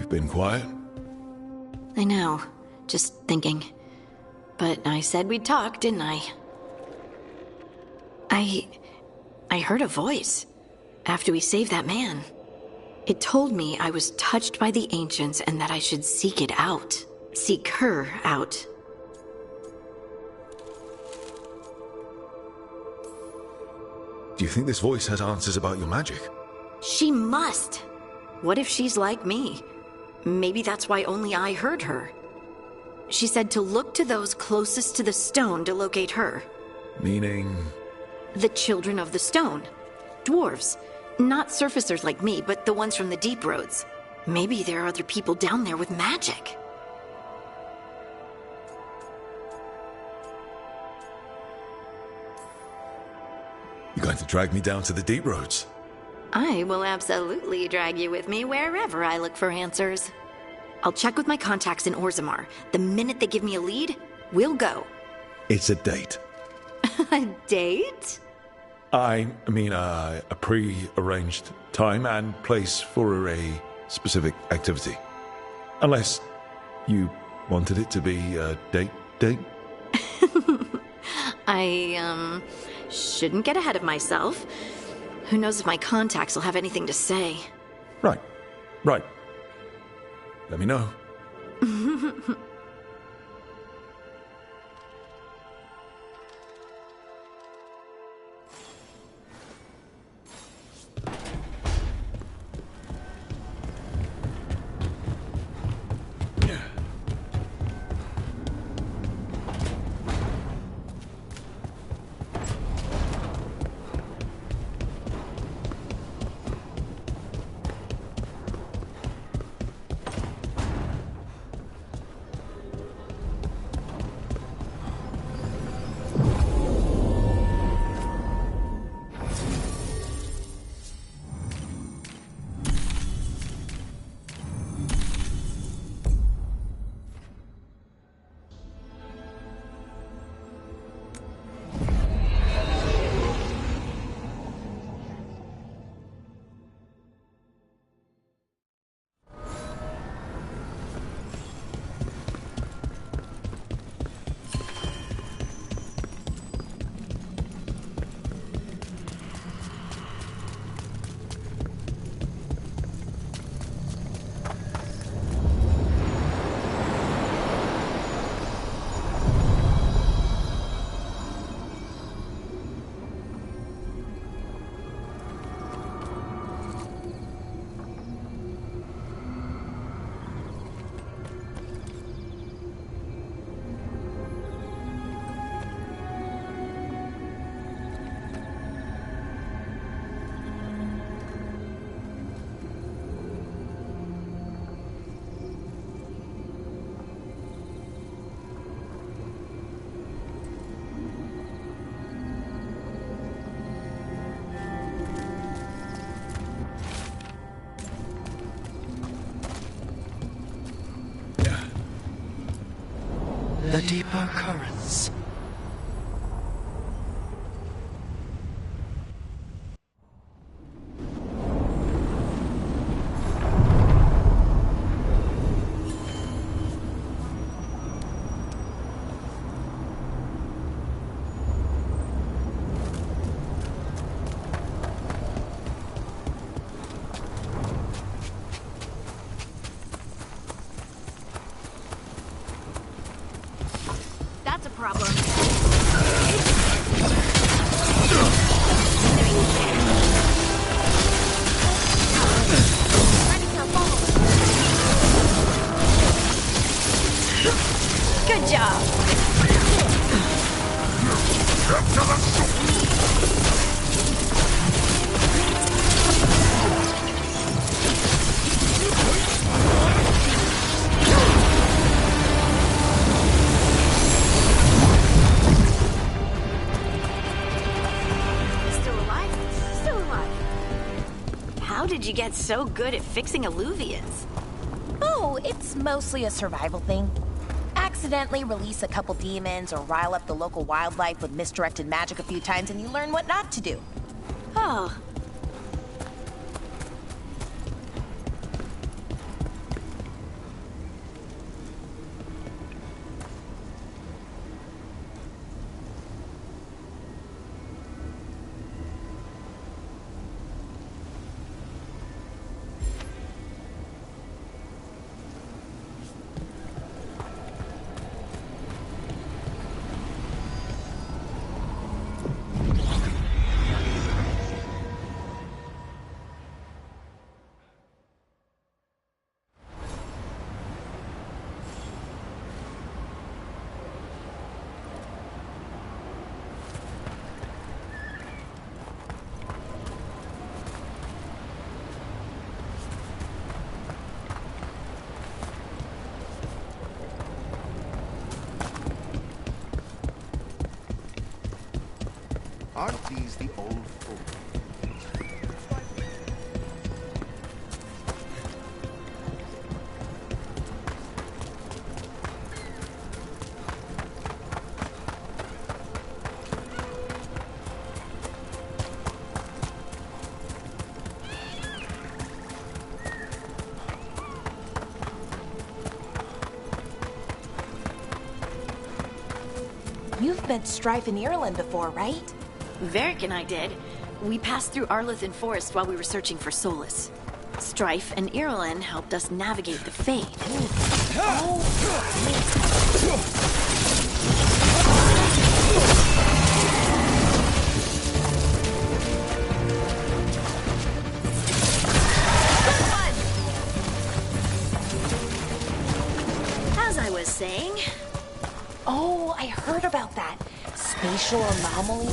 S2: Been quiet?
S3: I know. Just thinking. But I said we'd talk, didn't I? I heard a voice after we saved that man. It told me I was touched by the Ancients and that I should seek it out. Seek her out.
S2: Do you think this voice has answers about your magic?
S3: She must. What if she's like me? Maybe that's why only I heard her. She said to look to those closest to the stone to locate her.
S2: Meaning?
S3: The children of the stone. Dwarves. Not surfacers like me, but the ones from the deep roads. Maybe there are other people down there with magic.
S2: You're going to drag me down to the deep roads?
S3: I will absolutely drag you with me wherever I look for answers. I'll check with my contacts in Orzammar. The minute they give me a lead, we'll go.
S2: It's a date.
S3: A date?
S2: I mean, a pre-arranged time and place for a specific activity. Unless you wanted it to be a date?
S3: I, shouldn't get ahead of myself. Who knows if my contacts will have anything to say.
S2: Right. Let me know.
S18: The deeper currents.
S16: to the
S3: Still alive? Still alive. How did you get so good at fixing alluvians?
S14: Oh, it's mostly a survival thing. Accidentally release a couple demons or rile up the local wildlife with misdirected magic a few times and you learn what not to do.
S3: Oh.
S13: Aren't these the old folk?
S14: You've met Strife in Ireland before, right?
S3: Varric and I did. We passed through Arlothan Forest while we were searching for Solus. Strife and Irulan helped us navigate the Fade. As I was saying...
S14: Oh, I heard about that. Spatial anomaly.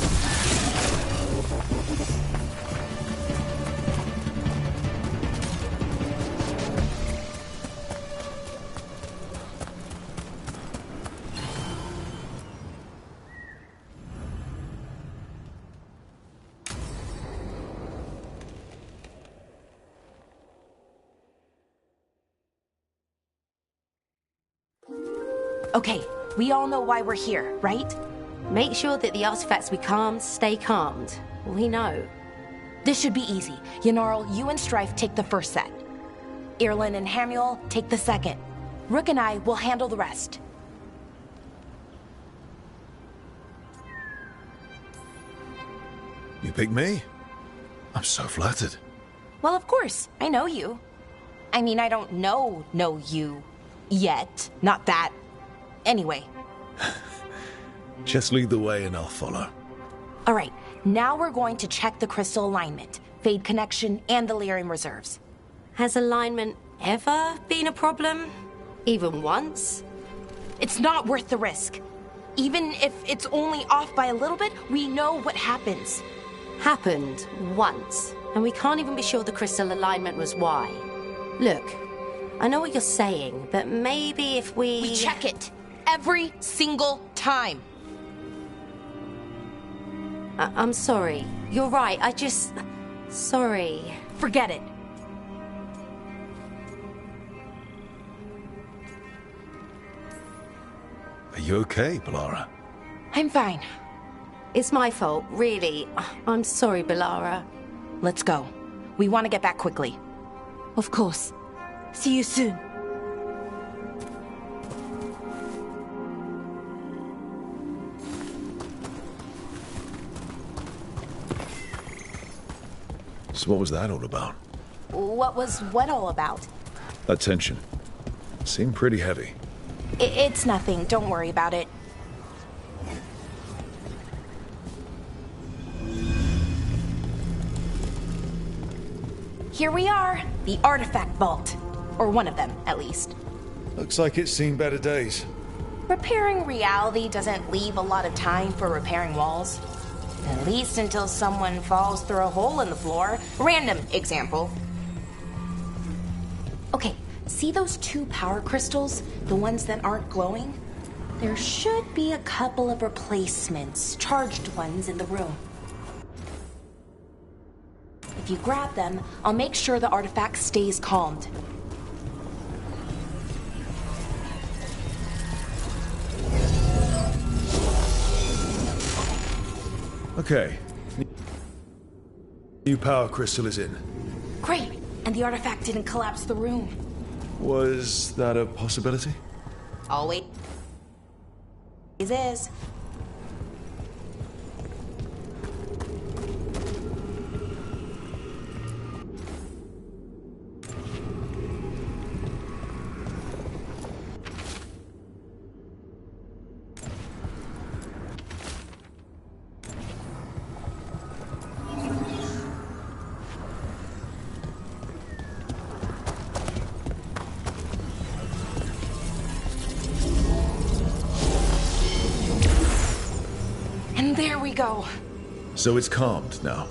S14: Okay, we all know why we're here, right?
S19: Make sure that the artifacts we calmed stay calmed. We know.
S14: This should be easy. Yanarl, you and Strife take the first set. Irlin and Hamuel take the second. Rook and I will handle the rest.
S2: You picked me? I'm so flattered.
S14: Well, of course. I know you. I mean, I don't know you yet. Not that. Anyway.
S2: Just lead the way and I'll follow.
S14: All right, now we're going to check the crystal alignment, Fade connection, and the Lyrium reserves.
S19: Has alignment ever been a problem? Even once?
S14: It's not worth the risk. Even if it's only off by a little bit, we know what happens.
S19: Happened once, and we can't even be sure the crystal alignment was why. Look, I know what you're saying, but maybe if
S14: We check it every single time.
S19: I'm sorry. You're right. Sorry.
S14: Forget it.
S2: Are you okay, Balara?
S14: I'm fine.
S19: It's my fault, really. I'm sorry, Balara.
S14: Let's go. We want to get back quickly.
S17: Of course. See you soon.
S2: So what was that all about?
S14: What was what all about?
S2: That tension. Seemed pretty heavy.
S14: It's nothing. Don't worry about it. Here we are. The artifact vault. Or one of them, at least.
S2: Looks like it's seen better days.
S14: Repairing reality doesn't leave a lot of time for repairing walls. At least until someone falls through a hole in the floor. Random example. Okay, see those 2 power crystals? The ones that aren't glowing? There should be a couple of replacements, charged ones in the room. If you grab them, I'll make sure the artifact stays calmed.
S2: Okay. New power crystal is in.
S14: Great! And the artifact didn't collapse the room.
S2: Was that a possibility?
S14: Always is. And there we go.
S2: So it's calmed now.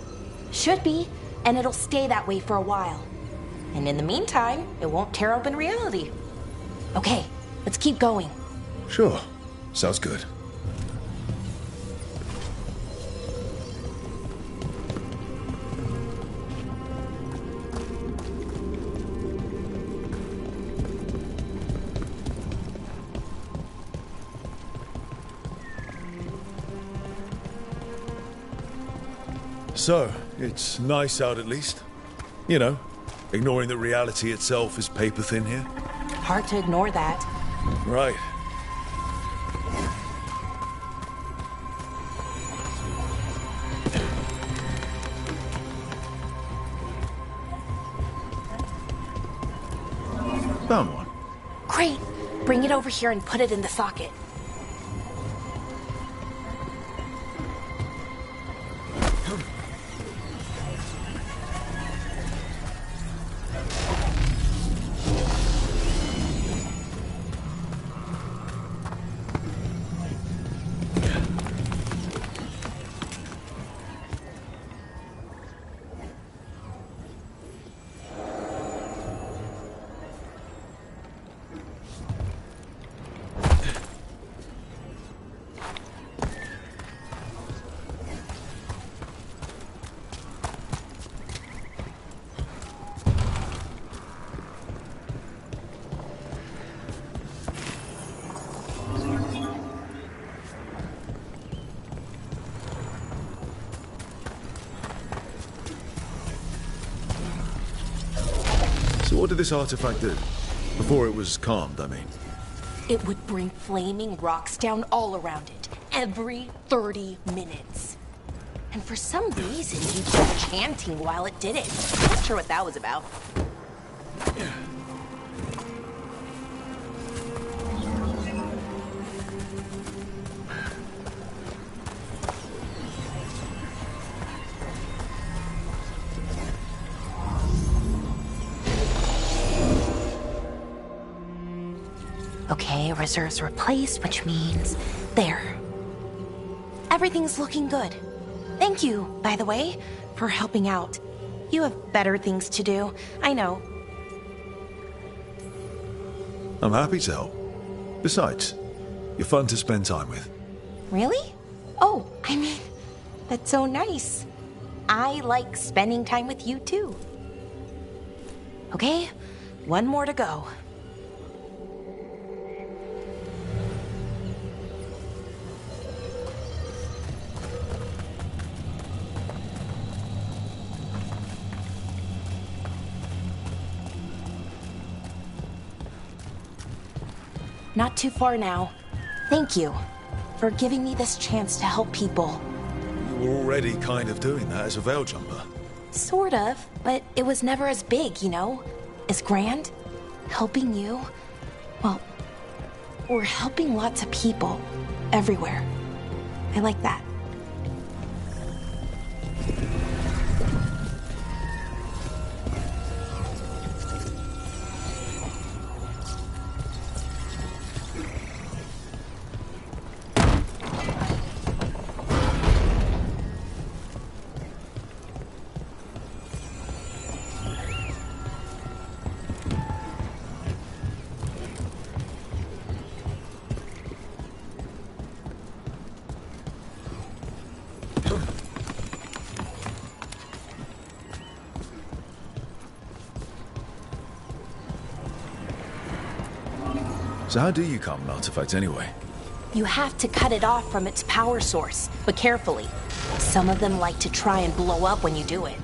S14: Should be, and it'll stay that way for a while. And in the meantime, it won't tear open reality. Okay, let's keep going.
S2: Sure. Sounds good. So, it's nice out at least. You know, ignoring that reality itself is paper thin here.
S14: Hard to ignore that.
S2: Right. Found one.
S14: Great! Bring it over here and put it in the socket.
S2: So what did this artifact do? Before it was calmed, I mean.
S14: It would bring flaming rocks down all around it, every 30 minutes. And for some reason, you kept chanting while it did it. Not sure what that was about. Okay, reserves replaced, which means there. Everything's looking good. Thank you, by the way, for helping out. You have better things to do, I know.
S2: I'm happy to help. Besides, you're fun to spend time with.
S14: Really? Oh, I mean, that's so nice. I like spending time with you too. Okay, one more to go. Not too far now. Thank you for giving me this chance to help people.
S2: You were already kind of doing that as a veil jumper.
S14: Sort of, but it was never as big, you know? As grand. Helping you. Well, we're helping lots of people. Everywhere. I like that.
S2: So how do you calm an artifact anyway?
S14: You have to cut it off from its power source, but carefully. Some of them like to try and blow up when you do it.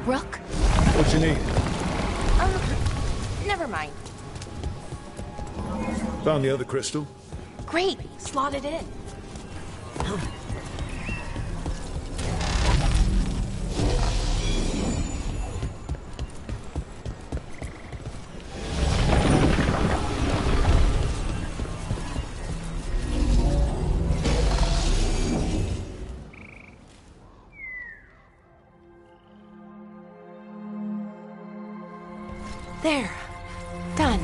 S3: Rook?
S2: What you need?
S14: Never mind.
S2: Found the other crystal?
S14: Great, slot it in. There. Done.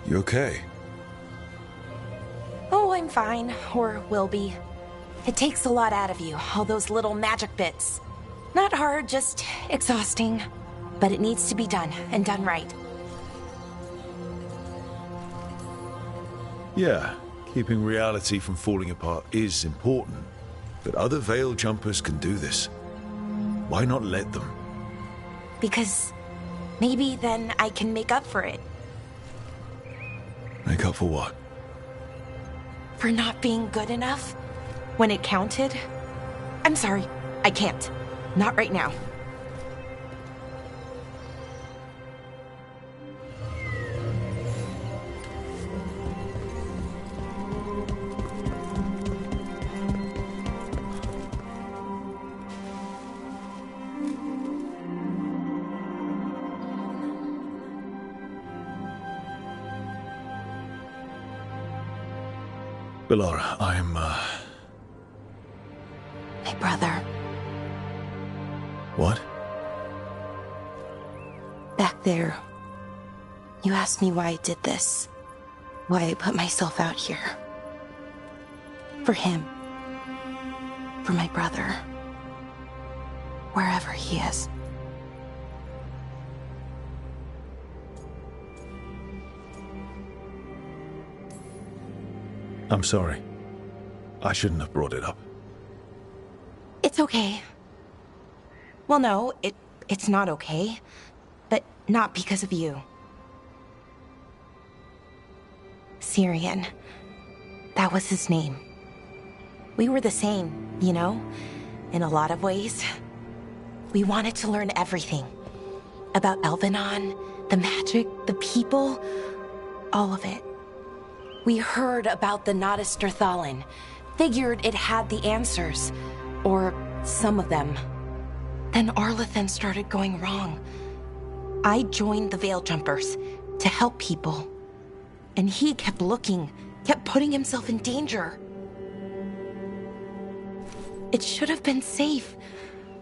S2: You okay?
S14: Oh, I'm fine. Or will be. It takes a lot out of you, all those little magic bits. Not hard, just exhausting. But it needs to be done, and done right.
S2: Yeah, keeping reality from falling apart is important. But other Veil Jumpers can do this. Why not let them?
S14: Because maybe then I can make up for it.
S2: Make up for what?
S14: For not being good enough when it counted. I'm sorry, I can't. Not right now.
S2: Bellara, I'm,
S14: My brother.
S2: What?
S14: Back there. You asked me why I did this. Why I put myself out here. For him. For my brother. Wherever he is.
S2: I'm sorry. I shouldn't have brought it up.
S14: It's okay. Well, no, it's not okay. But not because of you. Syrian. That was his name. We were the same, you know? In a lot of ways. We wanted to learn everything. About Elvenon, The magic, the people, all of it. We heard about the Nodister Thalin, figured it had the answers, or some of them. Then Arlathan started going wrong. I joined the Veil Jumpers to help people. And he kept looking, kept putting himself in danger. It should have been safe.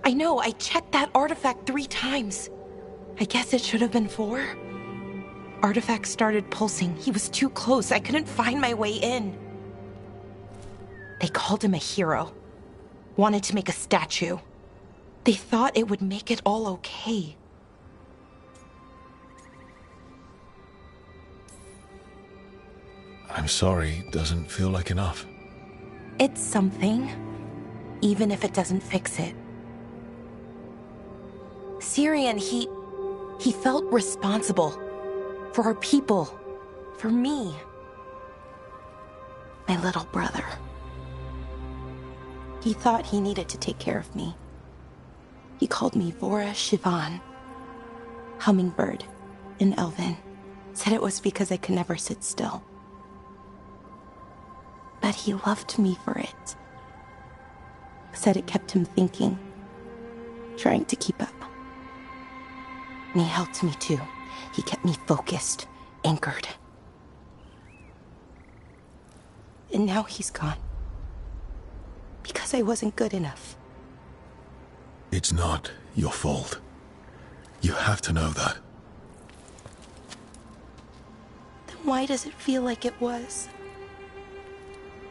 S14: I know, I checked that artifact 3 times. I guess it should have been 4. Artifact started pulsing. He was too close. I couldn't find my way in. They called him a hero. Wanted to make a statue. They thought it would make it all okay.
S2: I'm sorry, doesn't feel like enough.
S14: It's something, even if it doesn't fix it. Syrian, he felt responsible for our people, for me. My little brother. He thought he needed to take care of me. He called me Vora Shivan, hummingbird in Elven. Said it was because I could never sit still. But he loved me for it. Said it kept him thinking, trying to keep up. And he helped me too. He kept me focused, anchored. And now he's gone. Because I wasn't good enough.
S2: It's not your fault. You have to know that.
S14: Then why does it feel like it was?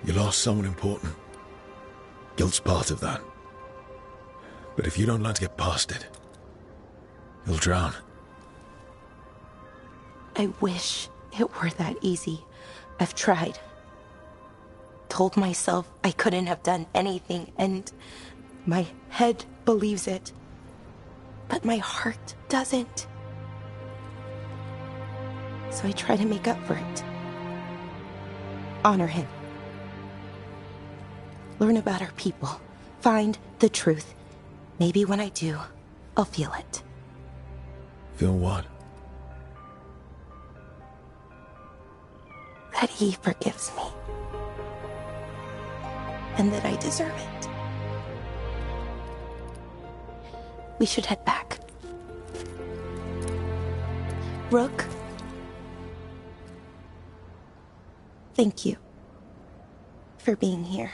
S2: You lost someone important. Guilt's part of that. But if you don't learn to get past it, you'll drown.
S14: I wish it were that easy. I've tried. Told myself I couldn't have done anything, and my head believes it. But my heart doesn't. So I try to make up for it. Honor him. Learn about our people. Find the truth. Maybe when I do, I'll feel it.
S2: Feel what?
S14: That he forgives me. And that I deserve it. We should head back. Rook. Thank you for being here.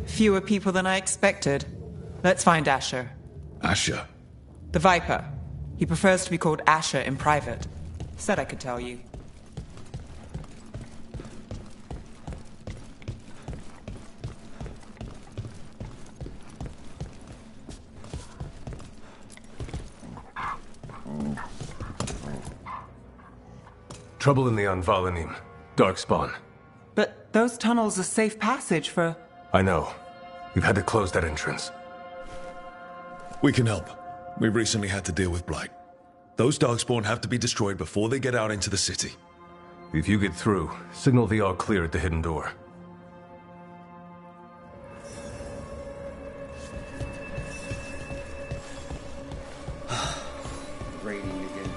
S15: Fewer people than I expected. Let's find Asher.
S2: Asher?
S15: The Viper. He prefers to be called Asher in private. Said I could tell you.
S11: Trouble in the Anvalanim. Darkspawn.
S15: But those tunnels are safe passage for...
S11: I know. We've had to close that entrance.
S2: We can help. We recently had to deal with Blight. Those Darkspawn have to be destroyed before they get out into the city.
S11: If you get through, signal the all clear at the hidden door.
S5: Raining again.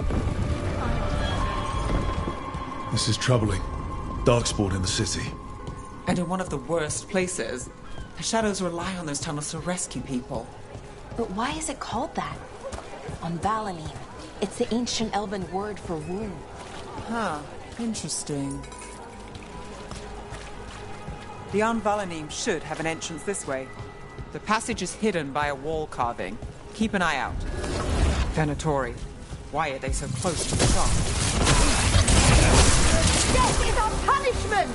S2: This is troubling. Darkspawn in the city.
S15: And in one of the worst places. The Shadows rely on those tunnels to rescue people.
S14: But why is it called that? On Valanim, it's the ancient elven word for womb.
S15: Huh. Interesting. The Valanim should have an entrance this way. The passage is hidden by a wall carving. Keep an eye out. Venatori. Why are they so close to the shop?
S17: Death is our punishment!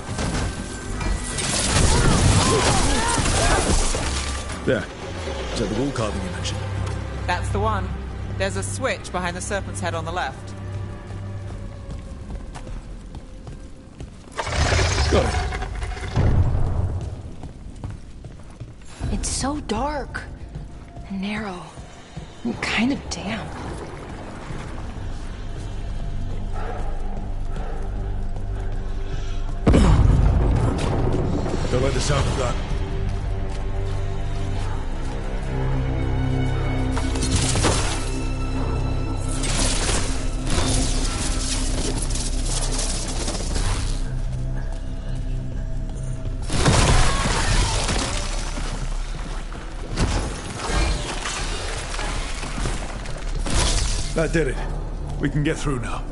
S2: There. Is that the wall carving you mentioned?
S15: That's the one. There's a switch behind the serpent's head on the left.
S2: Got it.
S14: It's so dark and narrow and kind of damp.
S2: Don't like the sound of that. That did it. We can get through now.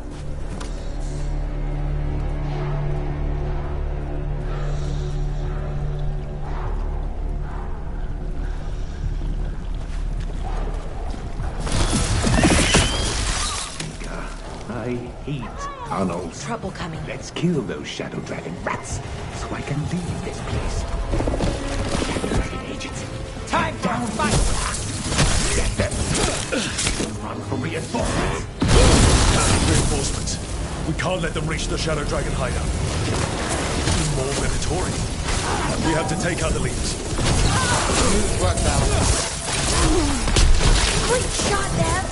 S9: I hate tunnels.
S14: Trouble coming.
S9: Let's kill those Shadow Dragon rats so I can leave this place. Shadow Dragon agents.
S15: Time down, fight!
S9: Get them. Run for reinforcements.
S2: Reinforcements. We can't let them reach the Shadow Dragon hideout. More Venatori. We have to take out the leaders.
S15: Smooth work, Val.
S17: Great shot, Dad!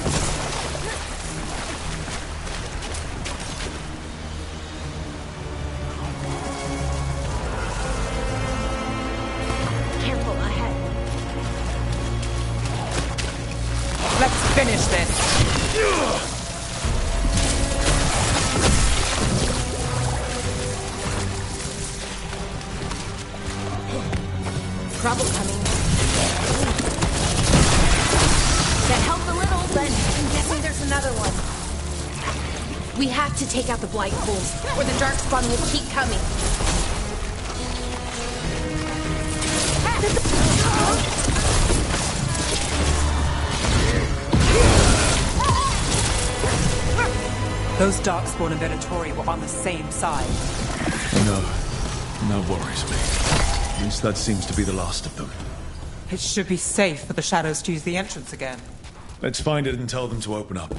S14: Careful ahead.
S15: Let's finish this.
S14: Trouble coming. That helped a little, but I'm guessing there's another one. We have to take out the blight pools, or the darkspawn will keep coming.
S15: Those darkspawn and Venatori were on the same side.
S2: No worries me. At least that seems to be the last of them.
S15: It should be safe for the shadows to use the entrance again.
S2: Let's find it and tell them to open up.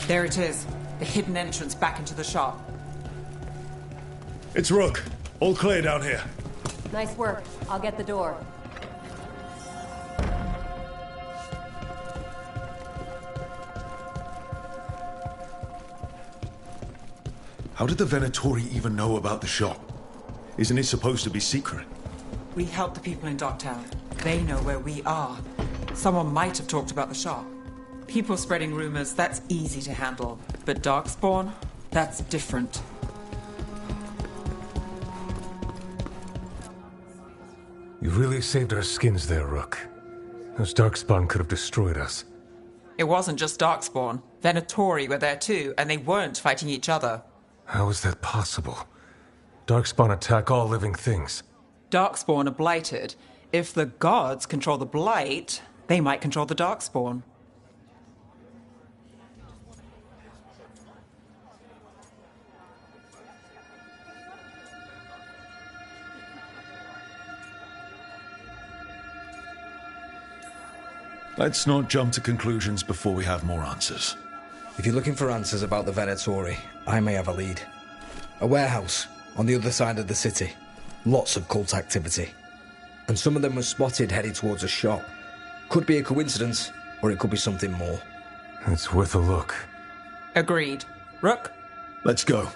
S15: There it is. The hidden entrance back into the shop.
S2: It's Rook. All clear down here.
S20: Nice work. I'll get the door.
S2: How did the Venatori even know about the shop? Isn't it supposed to be secret?
S15: We help the people in Docktown. They know where we are. Someone might have talked about the shop. People spreading rumors, that's easy to handle. But Darkspawn, that's different.
S11: You really saved our skins there, Rook. Those Darkspawn could have destroyed us.
S15: It wasn't just Darkspawn. Venatori were there too, and they weren't fighting each other.
S11: How is that possible? Darkspawn attack all living things.
S15: Darkspawn are blighted. If the gods control the blight, they might control the Darkspawn.
S2: Let's not jump to conclusions before we have more answers.
S5: If you're looking for answers about the Venatori, I may have a lead. A warehouse on the other side of the city. Lots of cult activity. And some of them were spotted headed towards a shop. Could be a coincidence, or it could be something more.
S11: It's worth a look.
S15: Agreed. Rook?
S2: Let's go.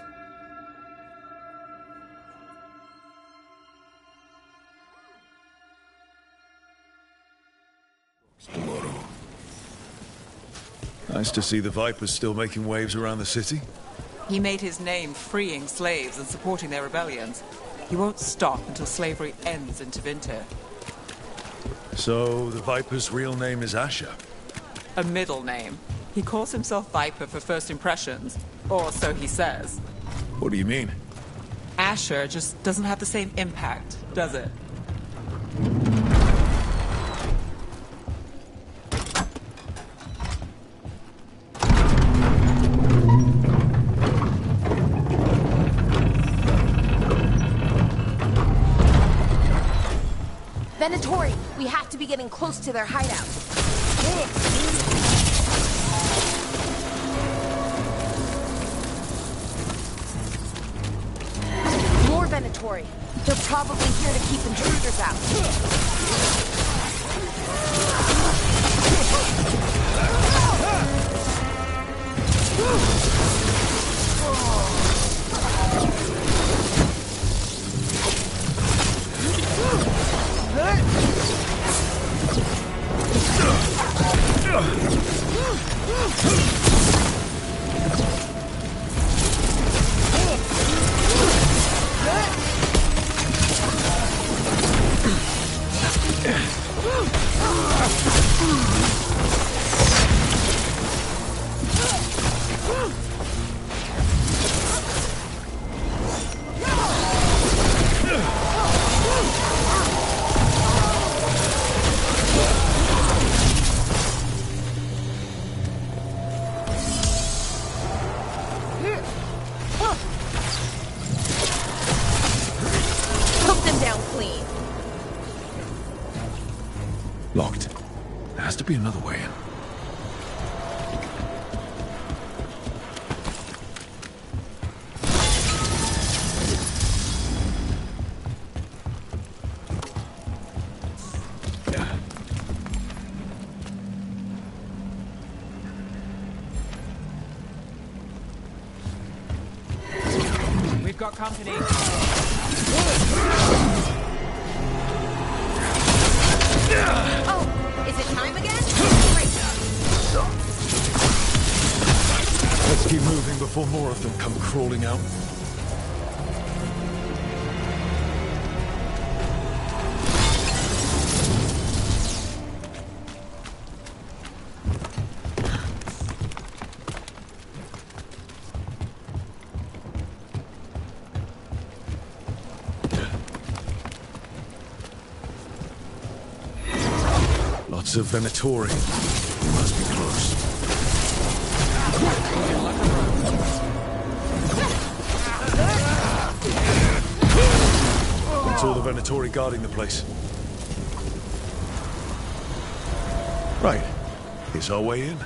S2: Nice to see the Vipers still making waves around the city.
S15: He made his name freeing slaves and supporting their rebellions. He won't stop until slavery ends in Tevinter.
S2: So, the Viper's real name is Asher?
S15: A middle name. He calls himself Viper for first impressions, or so he says.
S2: What do you mean?
S15: Asher just doesn't have the same impact, does it?
S17: Venatori, we have to be getting close to their hideout. More Venatori. They're probably here to keep intruders out. Took them down clean.
S2: Locked. There has to be another way in.
S15: We've got company.
S17: Oh, is it time again? Great.
S2: Let's keep moving before more of them come crawling out. Lots of Venatori. We must be close. That's all the Venatori guarding the place. Right. Here's our way in.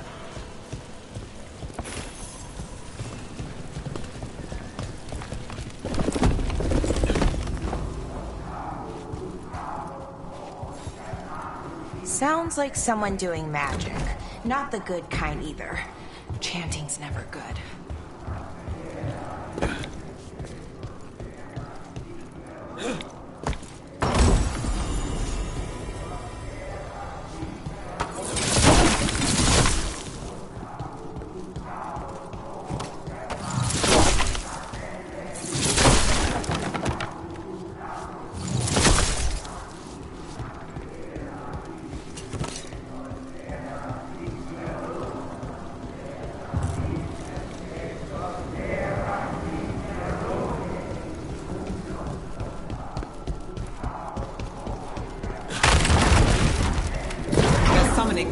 S14: Sounds like someone doing magic. Not the good kind either. Chanting's never good.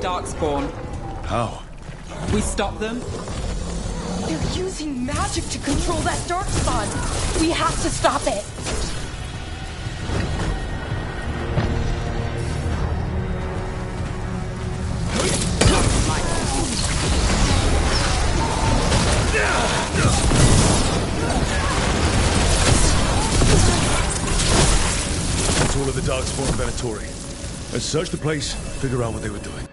S15: Darkspawn.
S2: How?
S15: We stop them?
S14: They're using magic to control that darkspawn. We have to stop it.
S2: That's all of the Darkspawn Venatori. Let's search the place, figure out what they were doing.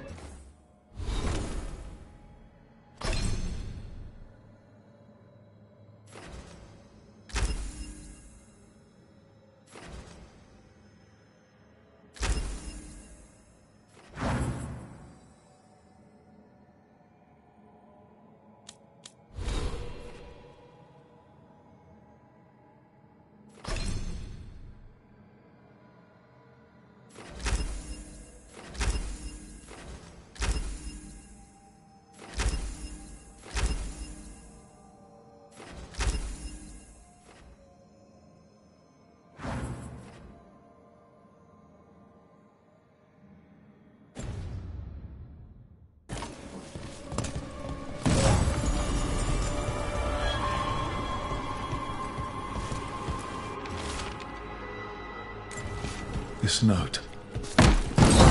S2: This note.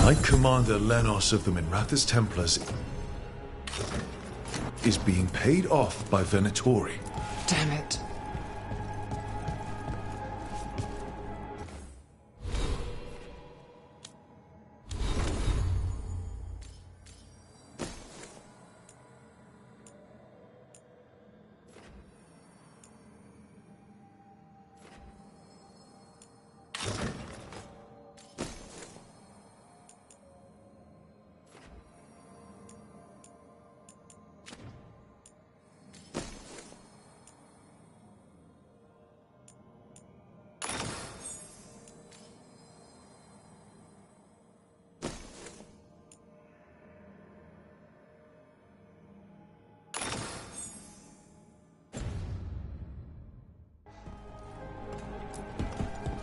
S2: Knight Commander Lenos of the Minrathous Templars is being paid off by Venatori.
S15: Damn it.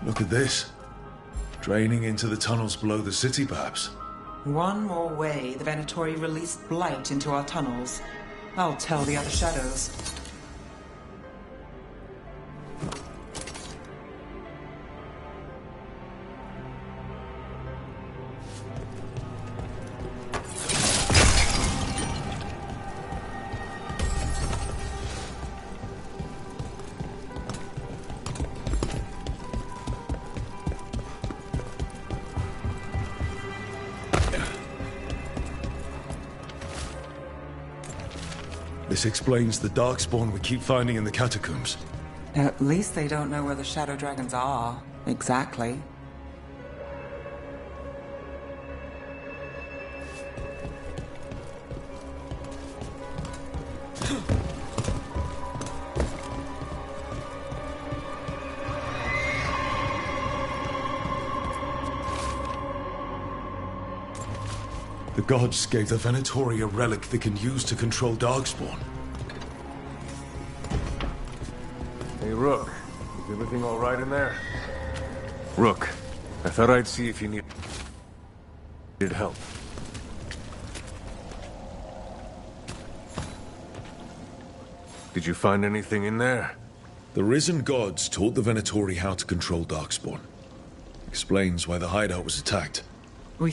S2: Look at this. Draining into the tunnels below the city, perhaps.
S15: One more way the Venatori released blight into our tunnels. I'll tell the other shadows.
S2: This explains the Darkspawn we keep finding in the catacombs.
S15: At least they don't know where the Shadow Dragons are. Exactly.
S2: The gods gave the Venatori a relic they can use to control Darkspawn.
S11: Hey, Rook. Is everything all right in there? Rook, I thought I'd see if you needed help. Did you find anything in there?
S2: The risen gods taught the Venatori how to control Darkspawn. Explains why the hideout was attacked.
S15: We